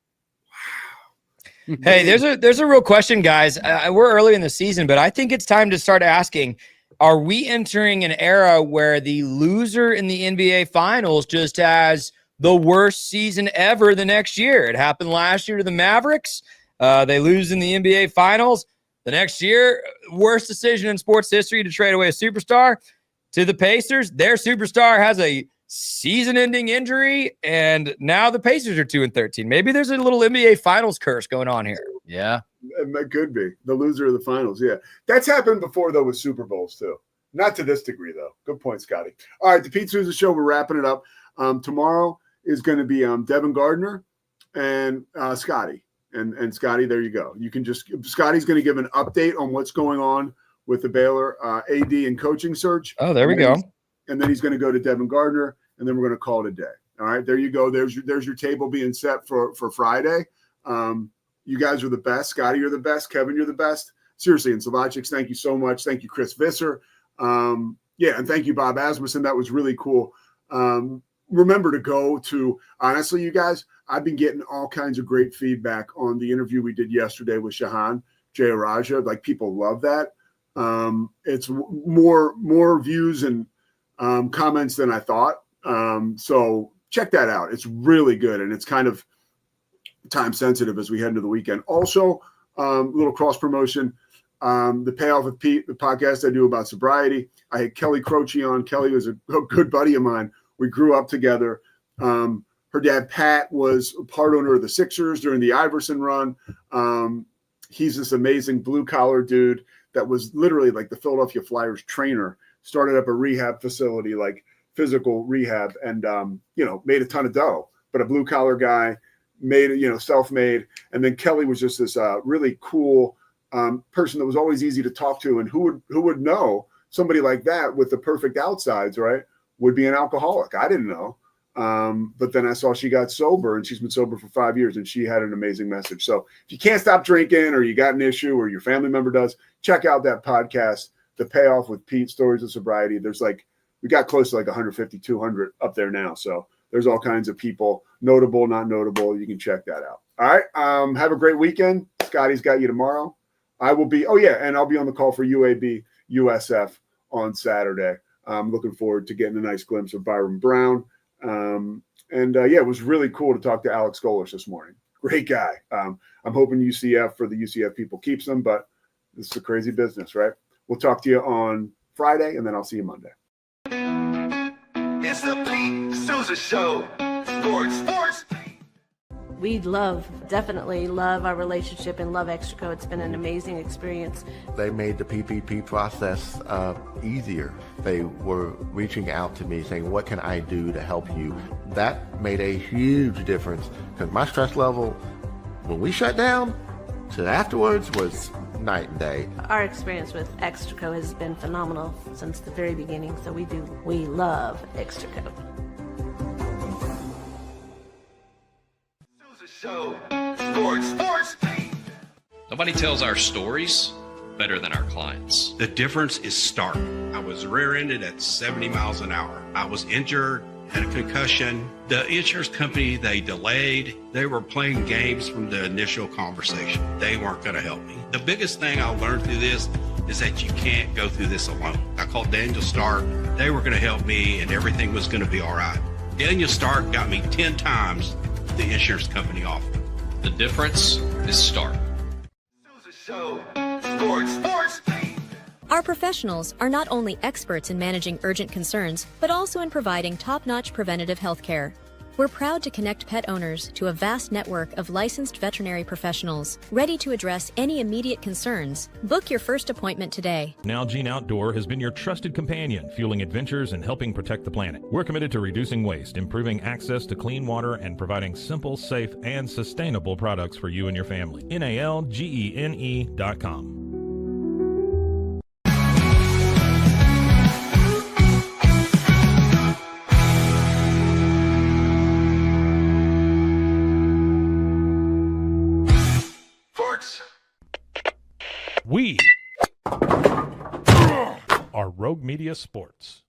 Hey, there's a real question, guys. We're early in the season, but I think it's time to start asking, are we entering an era where the loser in the NBA Finals just has the worst season ever the next year? It happened last year to the Mavericks. They lose in the NBA Finals. The next year, worst decision in sports history to trade away a superstar. To the Pacers, their superstar has a season-ending injury, and now the Pacers are 2-13. Maybe there's a little NBA Finals curse going on here. Yeah. It could be the loser of the finals. Yeah. That's happened before, though, with Super Bowls, too. Not to this degree, though. Good point, Scotty. All right, the Pete Sousa Show, we're wrapping it up. Tomorrow is going to be Devin Gardner and Scotty. And Scotty, there you go. You can just – Scotty's going to give an update on what's going on with the Baylor AD and coaching search. Oh, there we go. And then he's going to go to Devin Gardner, and then we're going to call it a day. All right, there you go. There's your table being set for Friday. You guys are the best. Scotty, you're the best. Kevin, you're the best. Seriously, and Slovakics, thank you so much. Thank you, Chris Visser. And thank you, Bob Asmussen. That was really cool. Remember to go to, honestly, you guys, I've been getting all kinds of great feedback on the interview we did yesterday with Shahan Jayaraja. Like, people love that. It's more views and comments than I thought. So check that out. It's really good, and it's kind of time sensitive as we head into the weekend. Also, little cross promotion. The Payoff with Pete, the podcast I do about sobriety. I had Kelly Croce on. Kelly was a good buddy of mine. We grew up together. Her dad, Pat, was a part owner of the Sixers during the Iverson run. He's this amazing blue-collar dude that was literally like the Philadelphia Flyers trainer, started up a rehab facility, like physical rehab, and, made a ton of dough. But a blue-collar guy, self-made. And then Kelly was just this really cool person that was always easy to talk to. And who would know somebody like that with the perfect outsides, right, would be an alcoholic? I didn't know. But then I saw she got sober, and she's been sober for 5 years, and she had an amazing message. So if you can't stop drinking, or you got an issue, or your family member does, check out that podcast, The Payoff with Pete, Stories of Sobriety. There's we got close to 150, 200 up there now. So there's all kinds of people, notable, not notable. You can check that out. All right. Have a great weekend. Scotty's got you tomorrow. I will be, and I'll be on the call for UAB USF on Saturday. I'm looking forward to getting a nice glimpse of Byron Brown. It was really cool to talk to Alex Golish this morning. Great guy. I'm hoping UCF, for the UCF people, keeps him, but this is a crazy business, right? We'll talk to you on Friday, and then I'll see you Monday. It's the Pete Sousa Show. Sports. We definitely love our relationship and love Extraco. It's been an amazing experience. They made the PPP process easier. They were reaching out to me saying, what can I do to help you? That made a huge difference, because my stress level when we shut down to afterwards was night and day. Our experience with Extraco has been phenomenal since the very beginning, so we love Extraco. Show. Sports. Nobody tells our stories better than our clients. The difference is stark. I was rear-ended at 70 miles an hour. I was injured, had a concussion. The insurance company, they delayed. They were playing games from the initial conversation. They weren't going to help me. The biggest thing I learned through this is that you can't go through this alone. I called Daniel Stark. They were going to help me, and everything was going to be all right. Daniel Stark got me 10 times the insurance company offered. The difference is stark. Show. Sports. Our professionals are not only experts in managing urgent concerns, but also in providing top-notch preventative health care. We're proud to connect pet owners to a vast network of licensed veterinary professionals, ready to address any immediate concerns. Book your first appointment today. Nalgene Outdoor has been your trusted companion, fueling adventures and helping protect the planet. We're committed to reducing waste, improving access to clean water, and providing simple, safe, and sustainable products for you and your family. NALGENE.com. We are Rogue Media Sports.